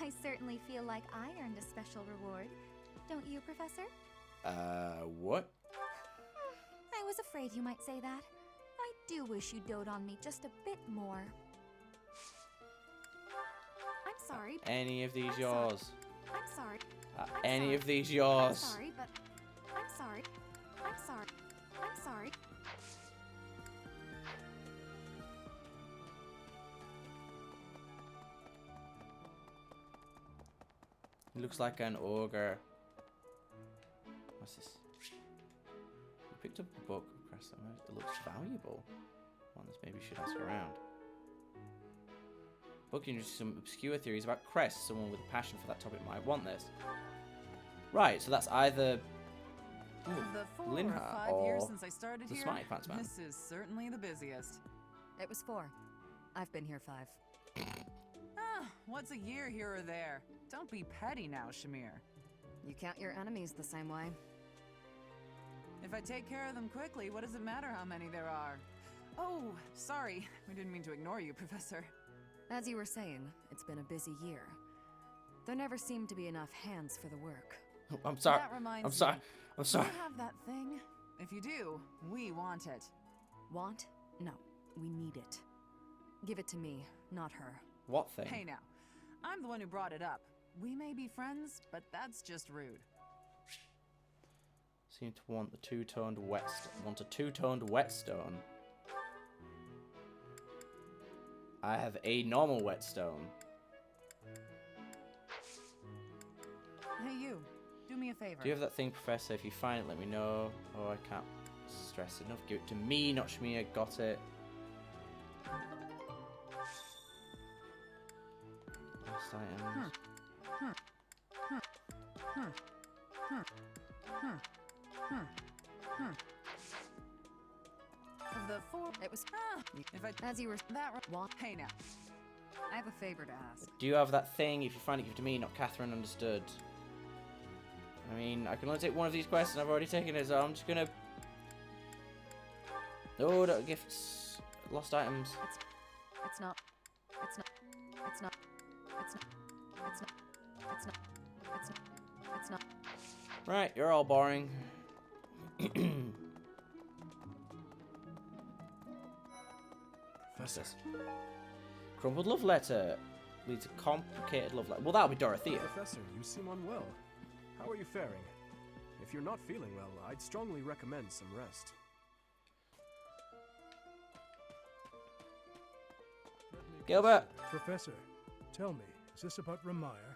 I certainly feel like I earned a special reward. Don't you, Professor? What? I was afraid you might say that. I do wish you'd dote on me just a bit more. I'm sorry. Any of these yours? I'm sorry. Any of these yours? I'm sorry, but I'm sorry. I'm sorry. I'm sorry. He looks like an ogre. What's this? We picked up a book. Press that. It looks valuable. One that maybe should ask around. Book introduces some obscure theories about crests. Someone with a passion for that topic might want this. Right, so that's either The 4 or Linha 5 years or since I started the here, Smarty Pants Man. this is certainly the busiest. It was 4. I've been here 5. What's a year here or there? Don't be petty now, Shamir. You count your enemies the same way. If I take care of them quickly, what does it matter how many there are? Oh, sorry. We didn't mean to ignore you, Professor. As you were saying, it's been a busy year. There never seemed to be enough hands for the work. I'm sorry. That reminds I'm sorry. me. I'm sorry. Do you have that thing? If you do, we want it. Want? No, we need it. Give it to me, not her. What thing? Hey now, I'm the one who brought it up. We may be friends, but that's just rude. Seem to want the two-toned want a two-toned whetstone. I have a normal whetstone. Hey you, do me a favor. Do you have that thing, Professor? If you find it, let me know. Oh, I can't stress enough. Give it to me, not Shmir. Got it. Last items. Of the 4, it was. If I As you were that want. Hey now, I have a favor to ask. Do you have that thing? If you find it, give it to me, not Catherine. Understood. I mean, I can only take one of these quests, and I've already taken it, so I'm just gonna. Oh, no, gifts, lost items. It's not. It's not. It's not. It's not. Right, you're all boring. What's this? Crumpled love letter leads a complicated love letter. Well, that'll be Dorothea. Professor, you seem unwell. How are you faring? If you're not feeling well, I'd strongly recommend some rest. Gilbert! Professor, tell me, is this about Ramire?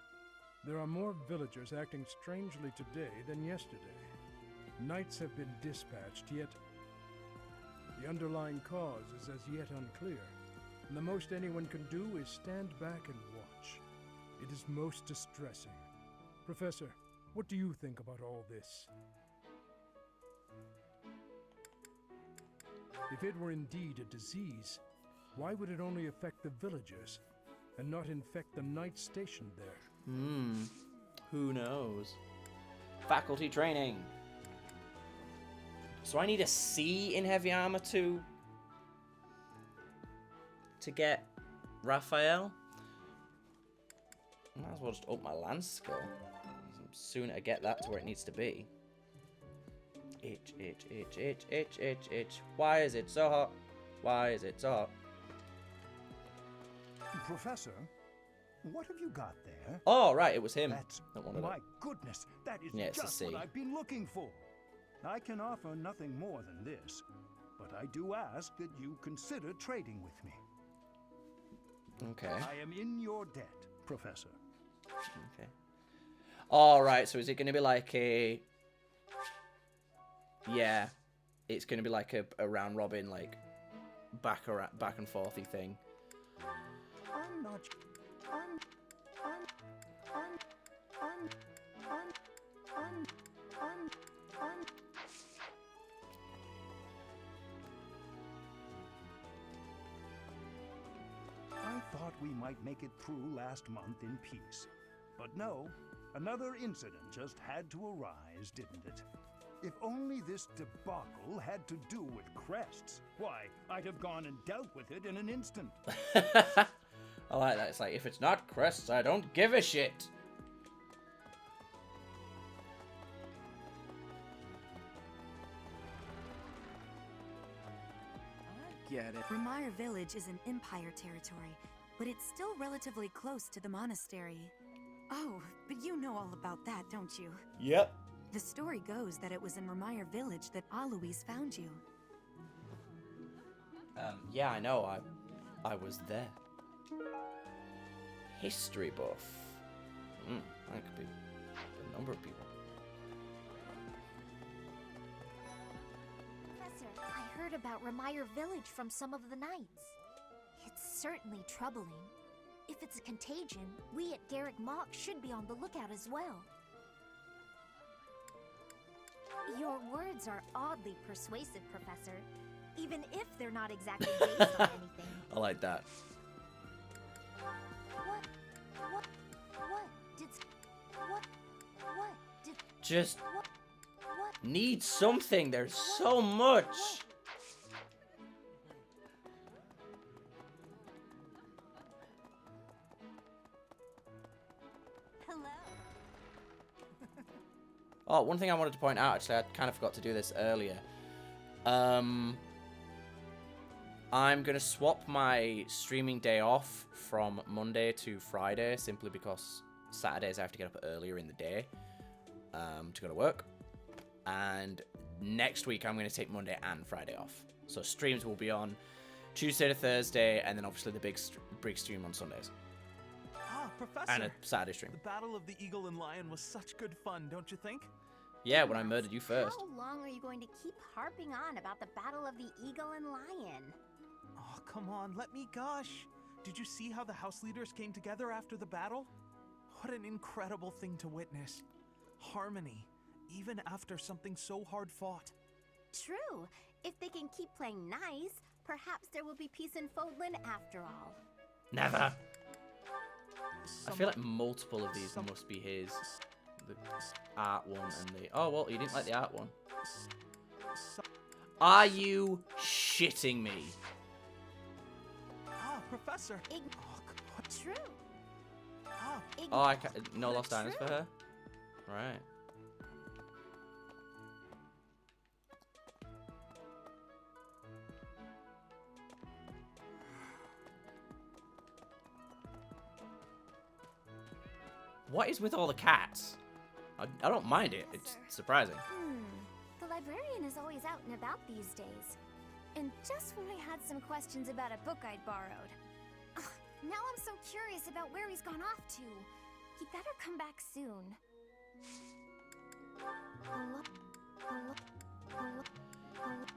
There are more villagers acting strangely today than yesterday. Knights have been dispatched, yet the underlying cause is as yet unclear. And the most anyone can do is stand back and watch. It is most distressing. Professor, what do you think about all this? If it were indeed a disease, why would it only affect the villagers and not infect the knights stationed there? Who knows? Faculty training. So I need a C in heavy armor to get Raphael. Might as well just up my lance skill. Sooner I get that to where it needs to be. Itch, itch, itch, itch, itch, itch, itch. Why is it so hot? Why is it so hot? Professor, what have you got there? Oh, right, it was him. That's, that wanted my it. goodness, that is Yeah, it's a just C. what I've been looking for. I can offer nothing more than this, but I do ask that you consider trading with me. Okay. I am in your debt, Professor. Okay. All right. So is it going to be like a? Yeah, it's going to be like a round robin, like back and forthy thing. I'm not. I thought we might make it through last month in peace. But no, another incident just had to arise, didn't it? If only this debacle had to do with crests, why, I'd have gone and dealt with it in an instant. I like that. It's like, if it's not crests, I don't give a shit. Get it. Ramire Village is in Empire territory, but it's still relatively close to the monastery. Oh, but you know all about that, don't you? Yep. The story goes that it was in Ramire Village that Alois found you. Yeah, I know. I was there. History buff. That could be a number of people. Professor, I heard about Ramire Village from some of the knights. It's certainly troubling. If it's a contagion, we at Garrick Mach should be on the lookout as well. Your words are oddly persuasive, Professor, even if they're not exactly based on anything. I like that. Just need something. There's so much. Oh, one thing I wanted to point out, actually, I kind of forgot to do this earlier. I'm going to swap my streaming day off from Monday to Friday, simply because Saturdays I have to get up earlier in the day to go to work. And next week I'm going to take Monday and Friday off. So streams will be on Tuesday to Thursday, and then obviously the big stream on Sundays. Ah, Professor! And a Saturday stream. The Battle of the Eagle and Lion was such good fun, don't you think? Yeah, when I murdered you first. How long are you going to keep harping on about the Battle of the Eagle and Lion? Oh, come on, let me gush. Did you see how the house leaders came together after the battle? What an incredible thing to witness. Harmony, even after something so hard fought. True. If they can keep playing nice, perhaps there will be peace in Fodlan after all. Never. I feel like multiple of these must be his. The art one and the... Oh, well, you didn't like the art one. Are you shitting me? Ah, Professor. True. Oh, I can't, no lost items for her? Right. What is with all the cats? I don't mind it. It's surprising. The librarian is always out and about these days. And just when I had some questions about a book I'd borrowed. Ugh, now I'm so curious about where he's gone off to. He better come back soon.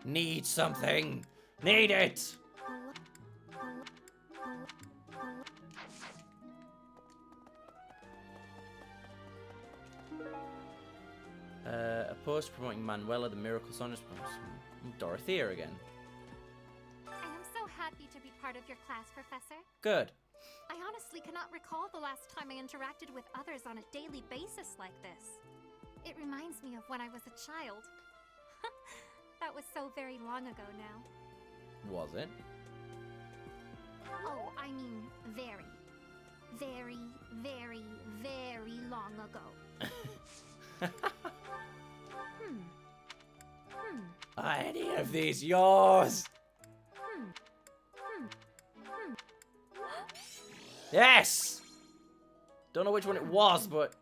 Need something. Need it. A post promoting Manuela the Miracle Sonus from Dorothea again. I am so happy to be part of your class, Professor. Good. I honestly cannot recall the last time I interacted with others on a daily basis like this. It reminds me of when I was a child. That was so very long ago now. Was it? Oh, I mean very, very, very, very long ago. Are any of these yours? Yes! Don't know which one it was, but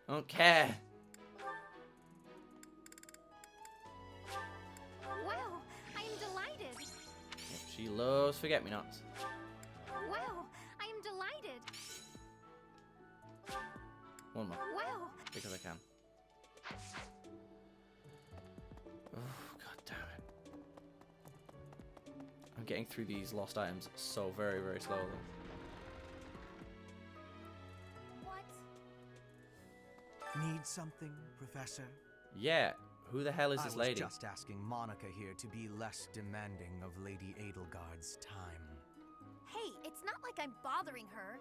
I don't care. Wow, I am delighted. She loves forget-me-nots. Wow, I am delighted. One more. Wow. Because I can. Oh, god damn it. I'm getting through these lost items so very, very slowly. Need something, Professor? Yeah, who the hell is this lady? I was just asking Monica here to be less demanding of Lady Edelgard's time. Hey, it's not like I'm bothering her.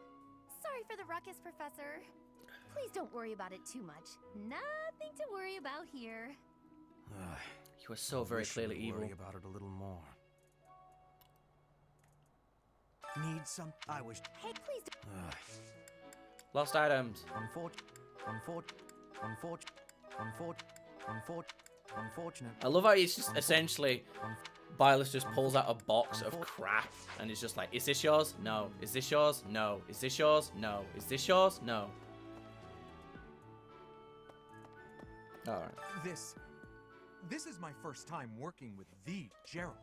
Sorry for the ruckus, Professor. Please don't worry about it too much. Nothing to worry about here. You were so very clearly evil. Worry about it a little more. Need some. I was. Hey, please. Lost items. Unfortunate. I love how it's just essentially Byleth just pulls out a box of crap and it's just like, is this yours? No. Is this yours? No. Is this yours? No. Is this yours? No. Alright. This is my first time working with the Gerald,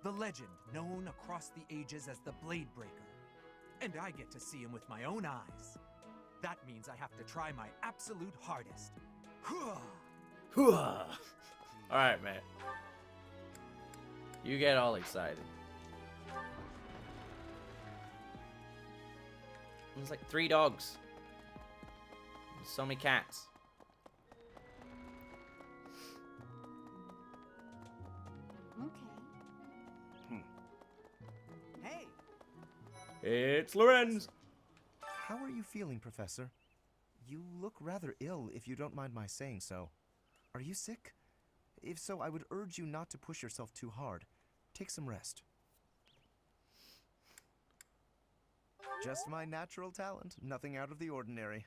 the legend known across the ages as the Blade Breaker. And I get to see him with my own eyes. That means I have to try my absolute hardest. Alright, man. You get all excited. There's like 3 dogs. There's so many cats. Okay. Hey! It's Lorenz! How are you feeling, Professor? You look rather ill, if you don't mind my saying so. Are you sick? If so, I would urge you not to push yourself too hard. Take some rest. Just my natural talent, nothing out of the ordinary.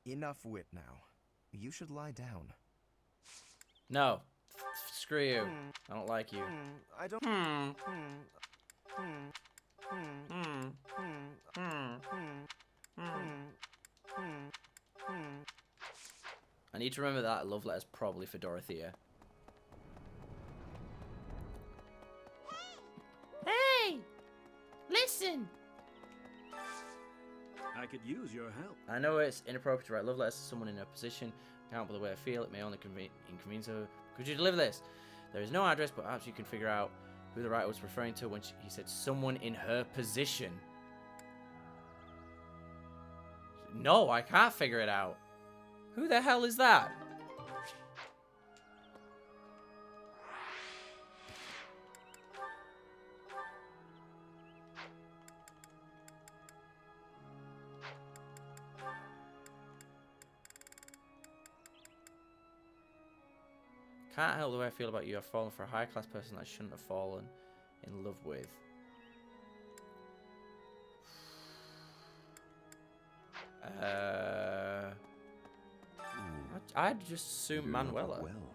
Enough wit now. You should lie down. No. Screw you. I don't like you. I don't... I need to remember that love letter's probably for Dorothea. Hey! Listen! I could use your help. I know it's inappropriate to write love letters to someone in her position. I can't believe the way I feel. It may only inconvenience her. Could you deliver this? There is no address, but perhaps you can figure out who the writer was referring to when he said someone in her position. No, I can't figure it out. Who the hell is that? Can't help the way I feel about you. I've fallen for a high-class person that I shouldn't have fallen in love with. I'd just assume You do not look Manuela. Well,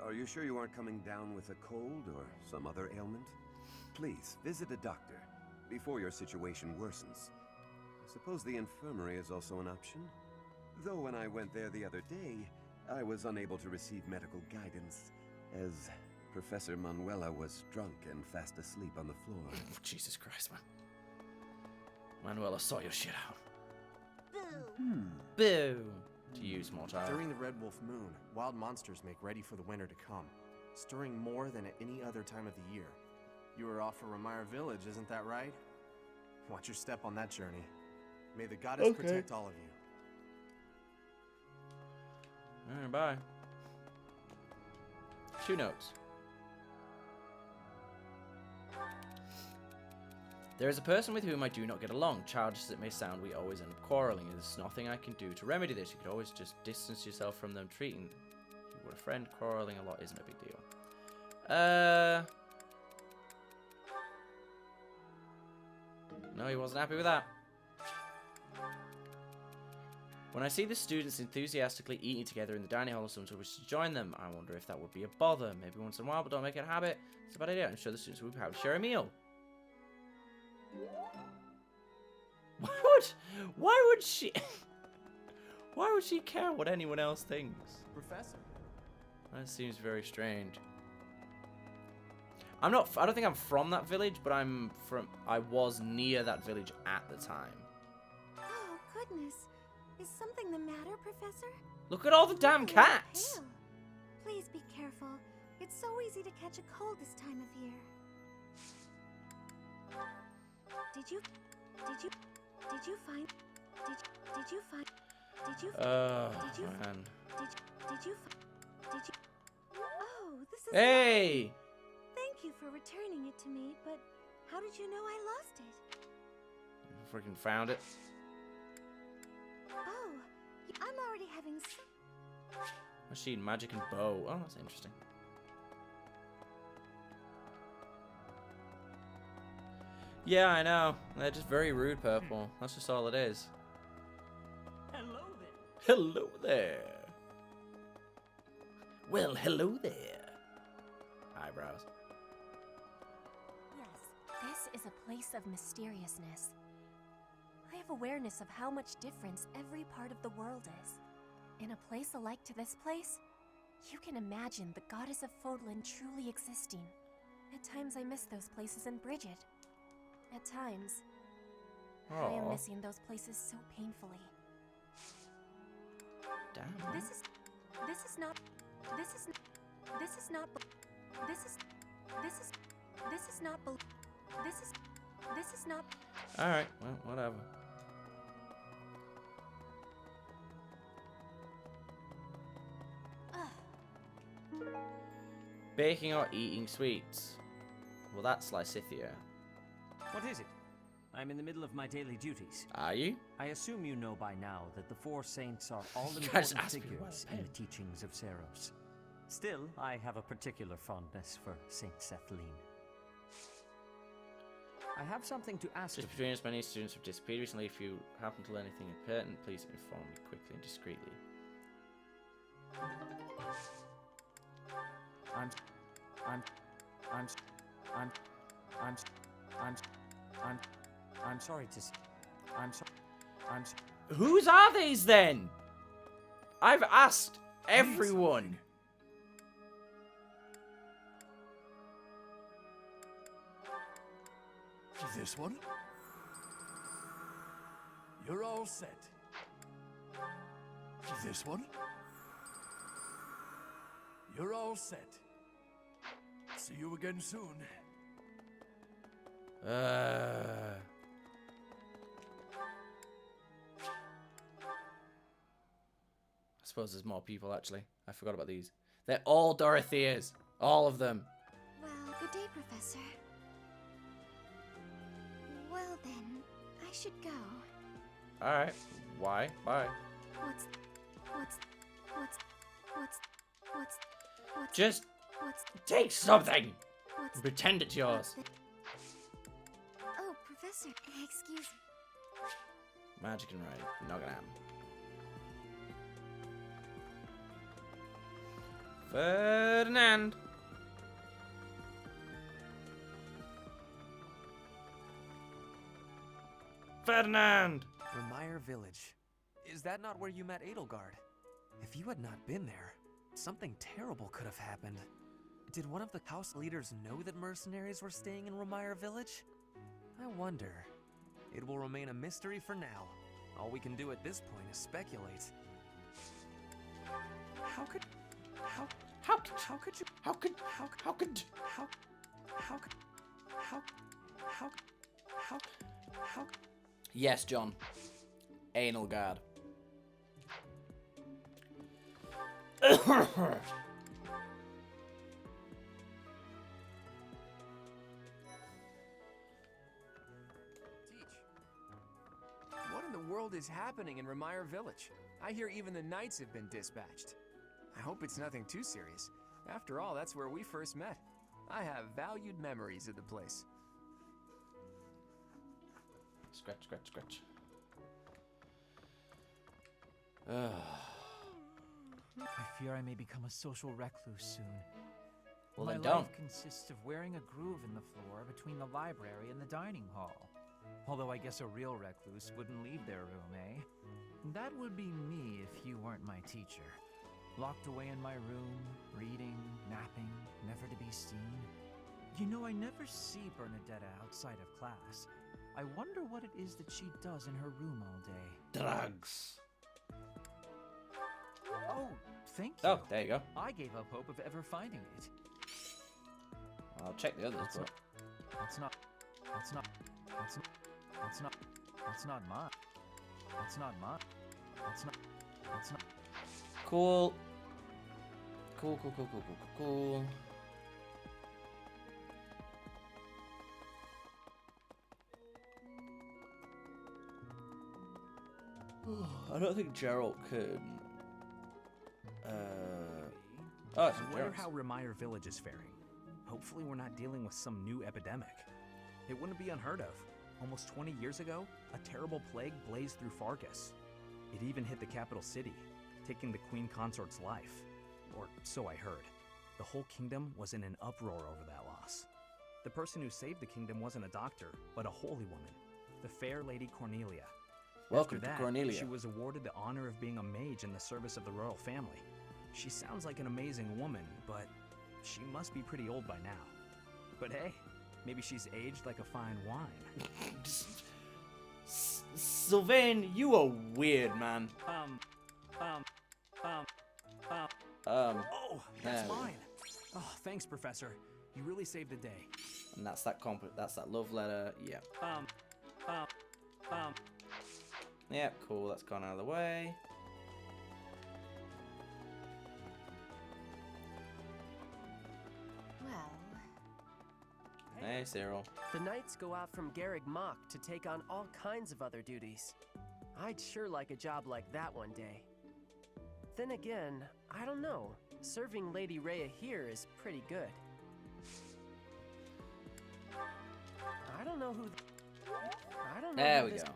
are you sure you aren't coming down with a cold or some other ailment? Please visit a doctor before your situation worsens. I suppose the infirmary is also an option. Though when I went there the other day, I was unable to receive medical guidance, as Professor Manuela was drunk and fast asleep on the floor. Jesus Christ, man. Manuela, sort your shit out. Boo! To you, small child. During the Red Wolf Moon, wild monsters make ready for the winter to come, stirring more than at any other time of the year. You were off for Remire Village, isn't that right? Watch your step on that journey. May the goddess protect all of you. Alright, bye. 2 notes. There is a person with whom I do not get along. Childish as it may sound, we always end up quarreling. There's nothing I can do to remedy this. You could always just distance yourself from them. Treating you were a friend, quarreling a lot isn't a big deal. No, he wasn't happy with that. When I see the students enthusiastically eating together in the dining hall, sometimes I wish to join them. I wonder if that would be a bother. Maybe once in a while, but don't make it a habit. It's a bad idea. I'm sure the students would be happy to share a meal. Why would she why would she care what anyone else thinks? Professor. That seems very strange. I don't think I'm from that village, but I was near that village at the time. Oh, goodness. Is something the matter, Professor? Look at all the damn cats! Pale. Please be careful. It's so easy to catch a cold this time of year. Did you find Oh, this is Hey! Thank you for returning it to me, but how did you know I lost it? Freaking found it. Oh, I'm already having Machine, magic, and bow. Oh, that's interesting. Yeah, I know. They're just very rude, Purple. That's just all it is. Hello there. Hello there. Well, hello there. Eyebrows. Yes, this is a place of mysteriousness. I have awareness of how much difference every part of the world is. In a place alike to this place, you can imagine the goddess of Fodlan truly existing. At times I miss those places in Bridget. At times, I am missing those places so painfully. Damn. This is not Alright, well, whatever. Baking or eating sweets? Well, that's Lysithia. What is it? I'm in the middle of my daily duties. Are you? I assume you know by now that the 4 saints are all You guys important asked me figures what I in the teachings of Seros. Still, I have a particular fondness for Saint Sethlene. I have something to ask Just of between us, many students have disappeared recently. If you happen to learn anything pertinent, please inform me quickly and discreetly. I'm sorry to say. Whose are these then? I've asked everyone. This one? You're all set. This one? You're all set. See you again soon. I suppose there's more people, actually. I forgot about these. They're all Dorotheas. All of them. Well, good day, Professor. Well then, I should go. Alright. Why? Bye. Just take something! And pretend it's yours. Oh, Professor, excuse. Magic and writing. Not gonna happen. Ferdinand! Ferdinand! Remire Village. Is that not where you met Edelgard? If you had not been there, something terrible could have happened. Did one of the house leaders know that mercenaries were staying in Remire Village? I wonder. It will remain a mystery for now. All we can do at this point is speculate. How could you Yes, John. Anal guard. What in the world is happening in Remire Village? I hear even the knights have been dispatched. I hope it's nothing too serious. After all, that's where we first met. I have valued memories of the place. Scratch, scratch, scratch. I fear I may become a social recluse soon. Well, My then life don't. consists of wearing a groove in the floor between the library and the dining hall. Although I guess a real recluse wouldn't leave their room, eh? That would be me if you weren't my teacher. Locked away in my room, reading, napping, never to be seen. You know, I never see Bernadetta outside of class. I wonder what it is that she does in her room all day. Drugs. Oh, thank you. Oh, there you go. I gave up hope of ever finding it. I'll check the others, but... That's not mine. That's not. Cool. Cool. I don't think Gerald can... Oh, it's I wonder Gerald's. how Remire Village is faring. Hopefully we're not dealing with some new epidemic. It wouldn't be unheard of. Almost 20 years ago, a terrible plague blazed through Fargus. It even hit the capital city, taking the queen consort's life. Or so I heard. The whole kingdom was in an uproar over that loss. The person who saved the kingdom wasn't a doctor, but a holy woman, the fair Lady Cornelia. Welcome After to that, Cornelia. she was awarded the honor of being a mage in the service of the royal family. She sounds like an amazing woman, but she must be pretty old by now. But hey, maybe she's aged like a fine wine. Sylvain, you are weird, man. Oh, that's there we go. mine. Oh, thanks, Professor. You really saved the day. And that's that that's that love letter. Yeah. Yeah, cool. That's gone out of the way. Well, Hey, Cyril. The knights go out from Garreg Mach to take on all kinds of other duties. I'd sure like a job like that one day. Then again, I don't know. Serving Lady Rhea here is pretty good. I don't know who. I don't know. There who we this- go.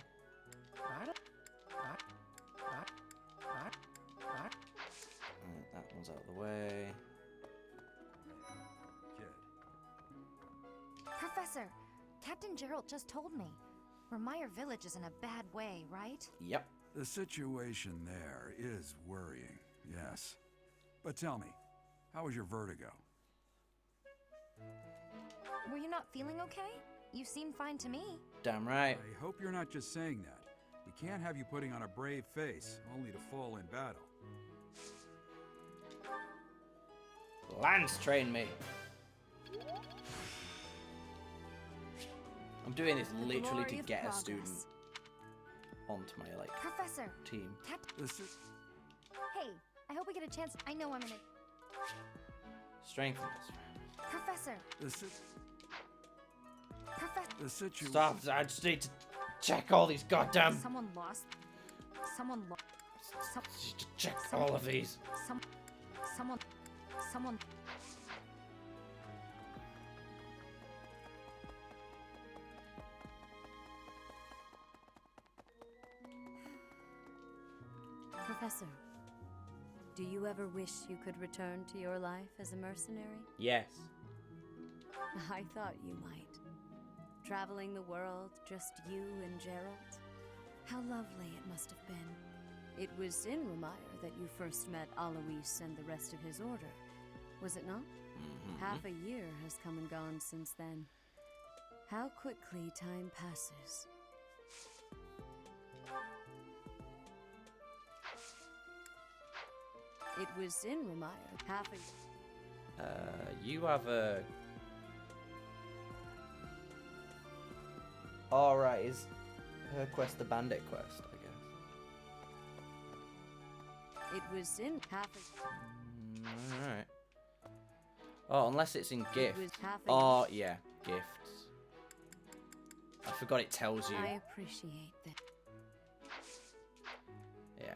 That one's out of the way. Professor, Captain Gerald just told me. Remire Village is in a bad way, right? Yep. The situation there is worrying, yes. But tell me, how was your vertigo? Were you not feeling okay? You seem fine to me. Damn right. I hope you're not just saying that. We can't have you putting on a brave face, only to fall in battle. Lance train me. I'm doing this The literally glory to of get a progress. student onto my Professor, team. Hey, I hope we get a chance. I know I'm in it. Strength. Professor, The situation. Stop! I just need to check all these goddamn. someone lost. Check all of these. Someone. Professor, do you ever wish you could return to your life as a mercenary? Yes. I thought you might. Traveling the world, just you and Gerald. How lovely it must have been. It was in Remire that you first met Alois and the rest of his order, was it not? Half a year has come and gone since then. How quickly time passes. It was in Remire, half a... You have a... Alright, is her quest the bandit quest, I guess? It was in half a... Alright. Oh, unless it's in gift. was half a- Oh, yeah, gifts. I forgot it tells you. I appreciate that. Yeah.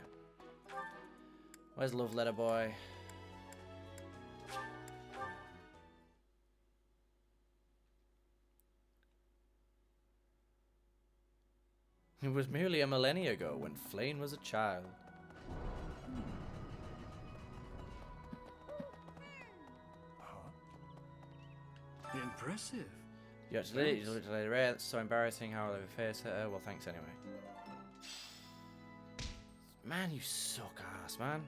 Where's Love Letter Boy? It was merely a millennia ago when Flane was a child. Impressive. Yeah, it's literally rare. That's so embarrassing how I face her. Well, thanks anyway. Man, you suck ass, man.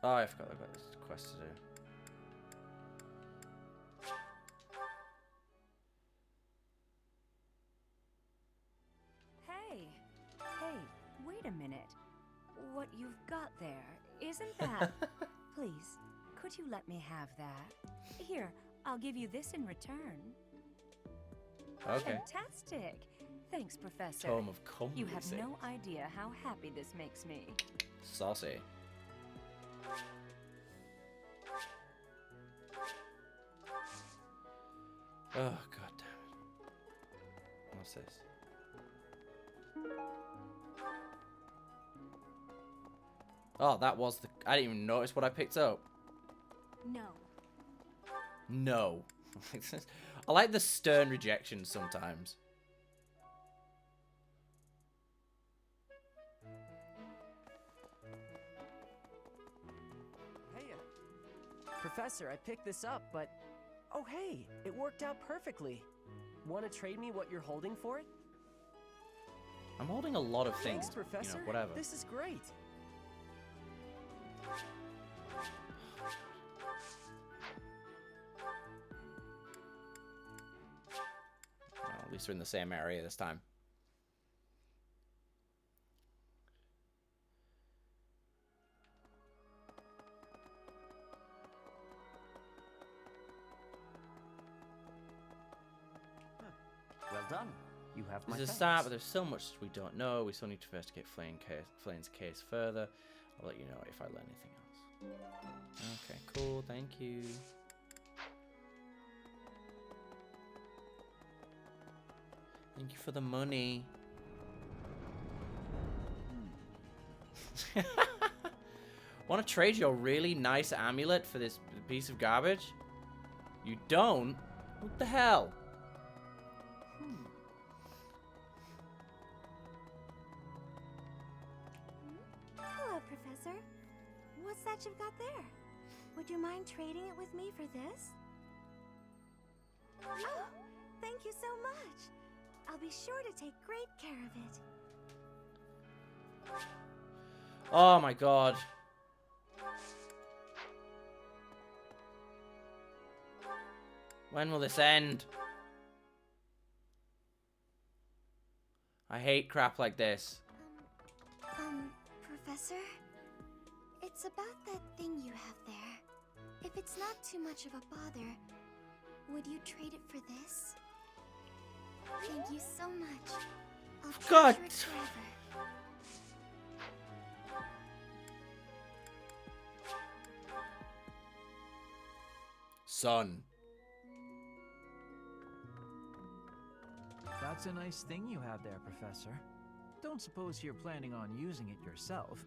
Oh, I forgot I've got this quest to do. Hey, wait a minute. What you've got there, isn't that... Please, could you let me have that? Here, I'll give you this in return. Okay. Fantastic. Thanks, Professor. Tome of Cum, You we have say. no idea how happy this makes me. Saucy. Oh, god damn it. What's this? Oh, that was the... I didn't even notice what I picked up. No. No. I like the stern rejection sometimes. Hey, Professor, I picked this up, but... Oh, hey, it worked out perfectly. Want to trade me what you're holding for it? I'm holding a lot of things. Thanks, Professor. You know, whatever. This is great. Well, at least we're in the same area this time. Well done. You have my There's a thanks. start, but there's so much we don't know. We still need to investigate Flane's case further. I'll let you know if I learn anything else. Okay, cool. Thank you. Thank you for the money. Want to trade your really nice amulet for this piece of garbage? You don't? What the hell? Hello, Professor. What's that you've got there? Would you mind trading it with me for this? Oh, thank you so much. I'll be sure to take great care of it. Oh my god. When will this end? I hate crap like this. Professor? It's about that thing you have there. If it's not too much of a bother, would you trade it for this? Thank you so much. I'll God. treasure it forever. Son. That's a nice thing you have there, Professor. Don't suppose you're planning on using it yourself.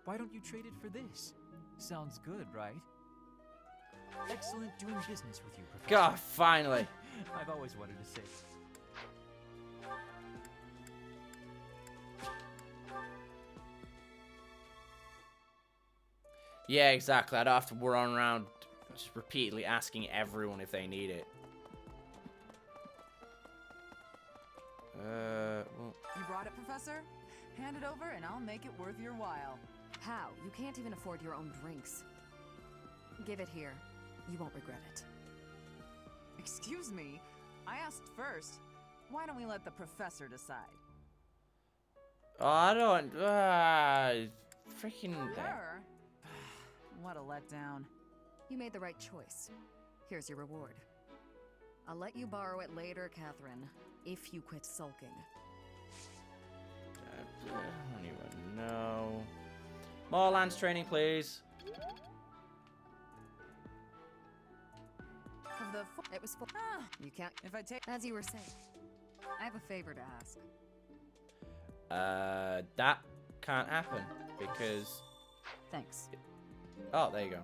Why don't you trade it for this? Sounds good, right? Excellent doing business with you, Professor. God, finally. I've always wanted to say. Yeah, exactly. I don't have to run around just repeatedly asking everyone if they need it. Well... You brought it, Professor? Hand it over and I'll make it worth your while. How? You can't even afford your own drinks. Give it here. You won't regret it. Excuse me? I asked first. Why don't we let the professor decide? Oh, I don't... freaking... Her? What a letdown. You made the right choice. Here's your reward. I'll let you borrow it later, Catherine, if you quit sulking. I don't even know. More lance training, please. Of the it was you can't. If I take, as you were saying, I have a favor to ask. That can't happen because. Thanks. Oh, there you go.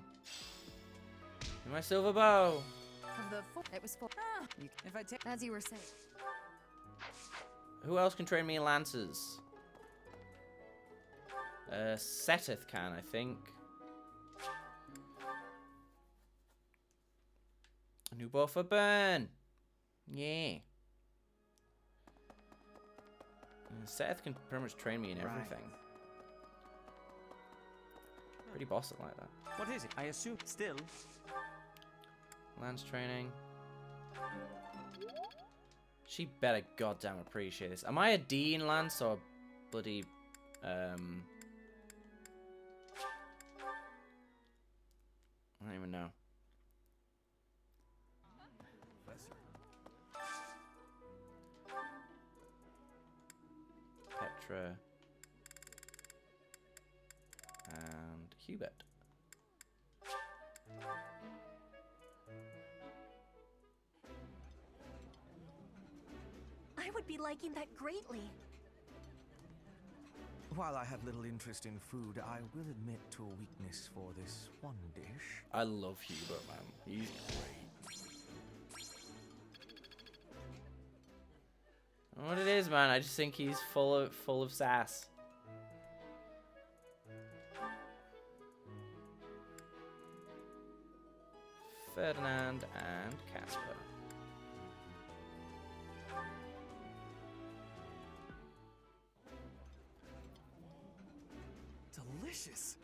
My silver bow. Of the it was full. If I take, as you were saying. Who else can train me in lances? Seteth can, I think. A new bow for Burn. Yeah. Seteth can pretty much train me in everything. Pretty boss it like that. What is it? I assume still. Lance training. She better goddamn appreciate this. Am I a D in lance or bloody I don't even know. Petra and Hubert. I would be liking that greatly. While I have little interest in food, I will admit to a weakness for this one dish. I love Hubert, man. He's great. I don't know what it is, man. I just think he's full of sass. Ferdinand and Casper. Delicious!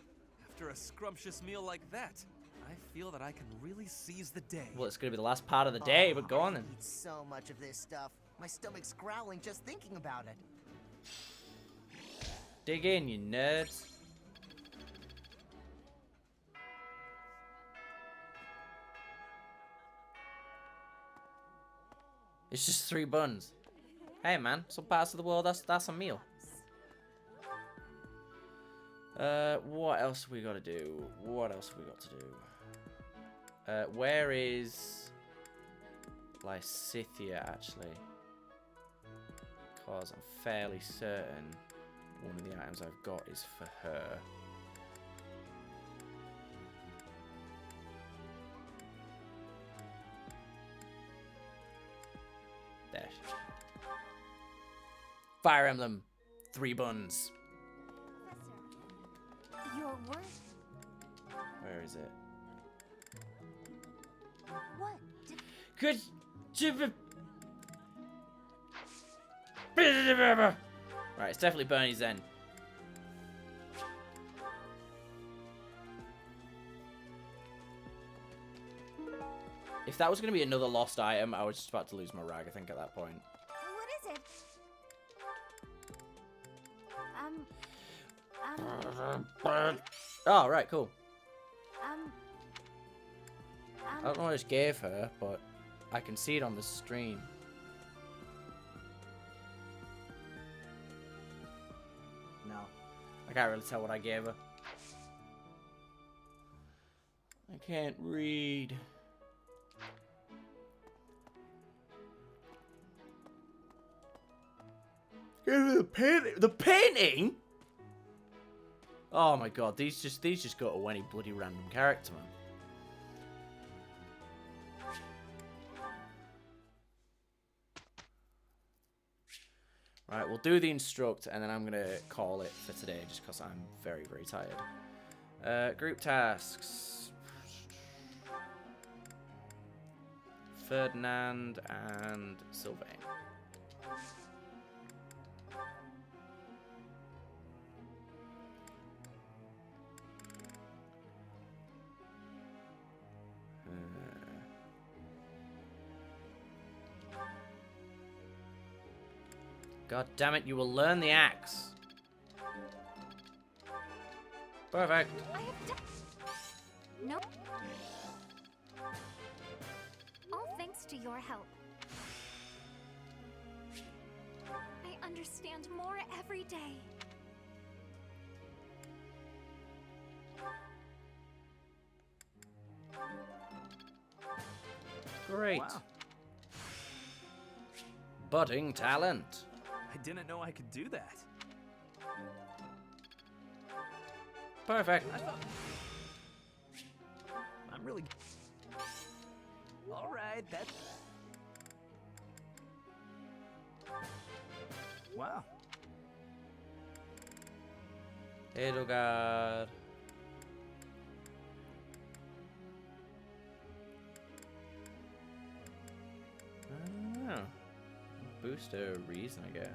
After a scrumptious meal like that, I feel that I can really seize the day. Well, it's gonna be the last part of the day, but go on then. I eat so much of this stuff. My stomach's growling just thinking about it. Dig in, you nerds. It's just 3 buns. Hey man, some parts of the world that's a meal. What else have we got to do? What else have we got to do? Where is Lysithia actually? Because I'm fairly certain one of the items I've got is for her. There. Fire Emblem, 3 buns. Your work? Where is it? What? Good. Right, it's definitely Bernie's then. If that was going to be another lost item, I was just about to lose my rag, I think, at that point. What is it? Oh, right, cool. I don't know what I just gave her, but I can see it on the stream. No. I can't really tell what I gave her. I can't read. The painting? The painting? Oh my god, these just go to any bloody random character, man. Right, we'll do the instruct and then I'm gonna call it for today just because I'm very, very tired. Group tasks. Ferdinand and Sylvain. God damn it, you will learn the axe. Perfect. I have done. No. All thanks to your help. I understand more every day. Great. Wow. Budding talent. I didn't know I could do that. Perfect. I'm really... Alright, that... Wow. Edelgard. I don't know. Boost her reason, I guess.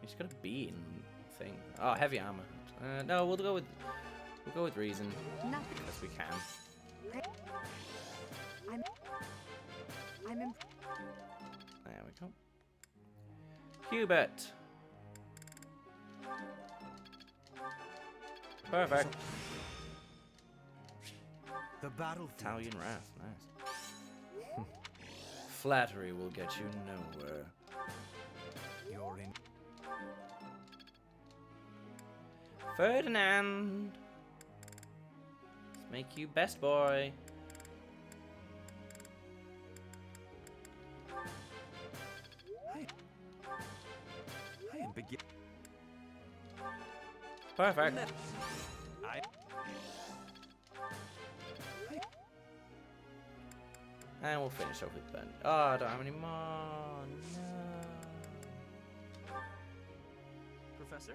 He's got a beating thing. Oh, heavy armor. No, we'll go with reason. Nothing. As we can. I'm in. There we go. Hubert. Perfect. The battlefield. Italian wrath. Nice. Flattery will get you nowhere. You're in. Ferdinand. Let's make you best boy. I am begin. Perfect. And we'll finish off with Ben. Oh, I don't have any more. No. Professor?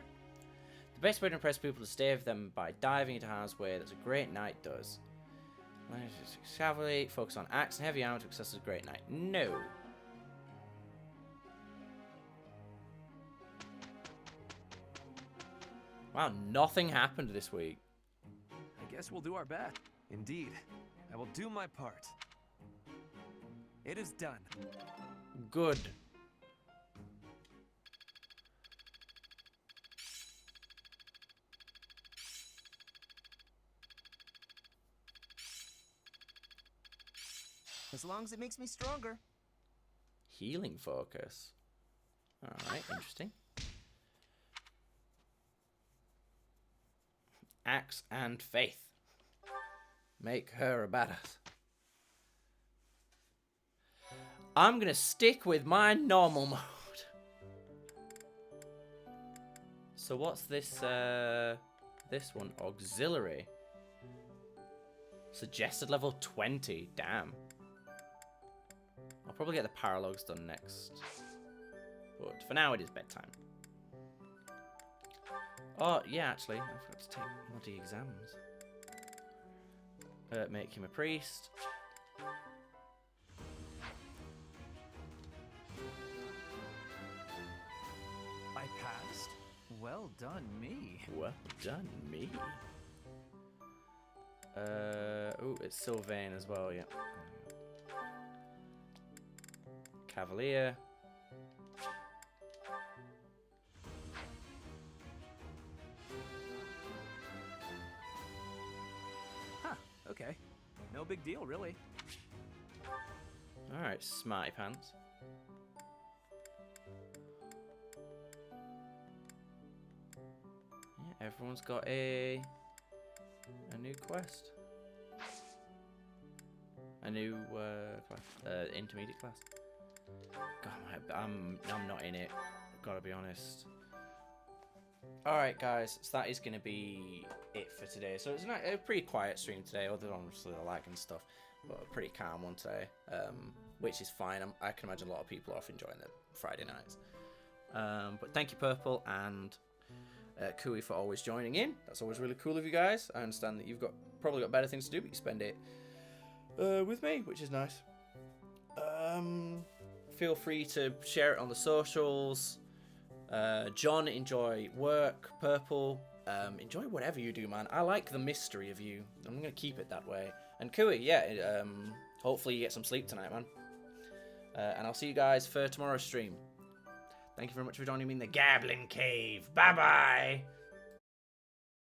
The best way to impress people is to stay with them by diving into harm's way. That's a great knight does. Cavalry, focus on axe and heavy armor to access a great knight. No. Wow, nothing happened this week. I guess we'll do our best. Indeed. I will do my part. It is done. Good. As long as it makes me stronger. Healing focus. Alright, interesting. Axe and faith. Make her a badass. I'm gonna stick with my normal mode. So what's this this one? Auxiliary. Suggested level 20. Damn. I'll probably get the paralogs done next. But for now it is bedtime. Oh, yeah, actually, I forgot to take bloody exams. Make him a priest. I passed? Well done, me. Well done, me. Oh, it's Sylvain as well, yeah. Cavalier. Okay. No big deal, really. Alright, smarty pants. Yeah, everyone's got a new quest. A new class. Intermediate class. God, I'm not in it. Gotta be honest. Alright guys, so that is going to be it for today. So it's a pretty quiet stream today, other than obviously the lag and stuff, but a pretty calm one today, which is fine. I can imagine a lot of people are off enjoying the Friday nights. But thank you, Purple, and Kui for always joining in. That's always really cool of you guys. I understand that you've probably got better things to do, but you spend it with me, which is nice. Feel free to share it on the socials. John, enjoy work. Purple, enjoy whatever you do, man. I like the mystery of you. I'm going to keep it that way. And Kui, yeah, hopefully you get some sleep tonight, man. And I'll see you guys for tomorrow's stream. Thank you very much for joining me in the Gablin Cave. Bye-bye.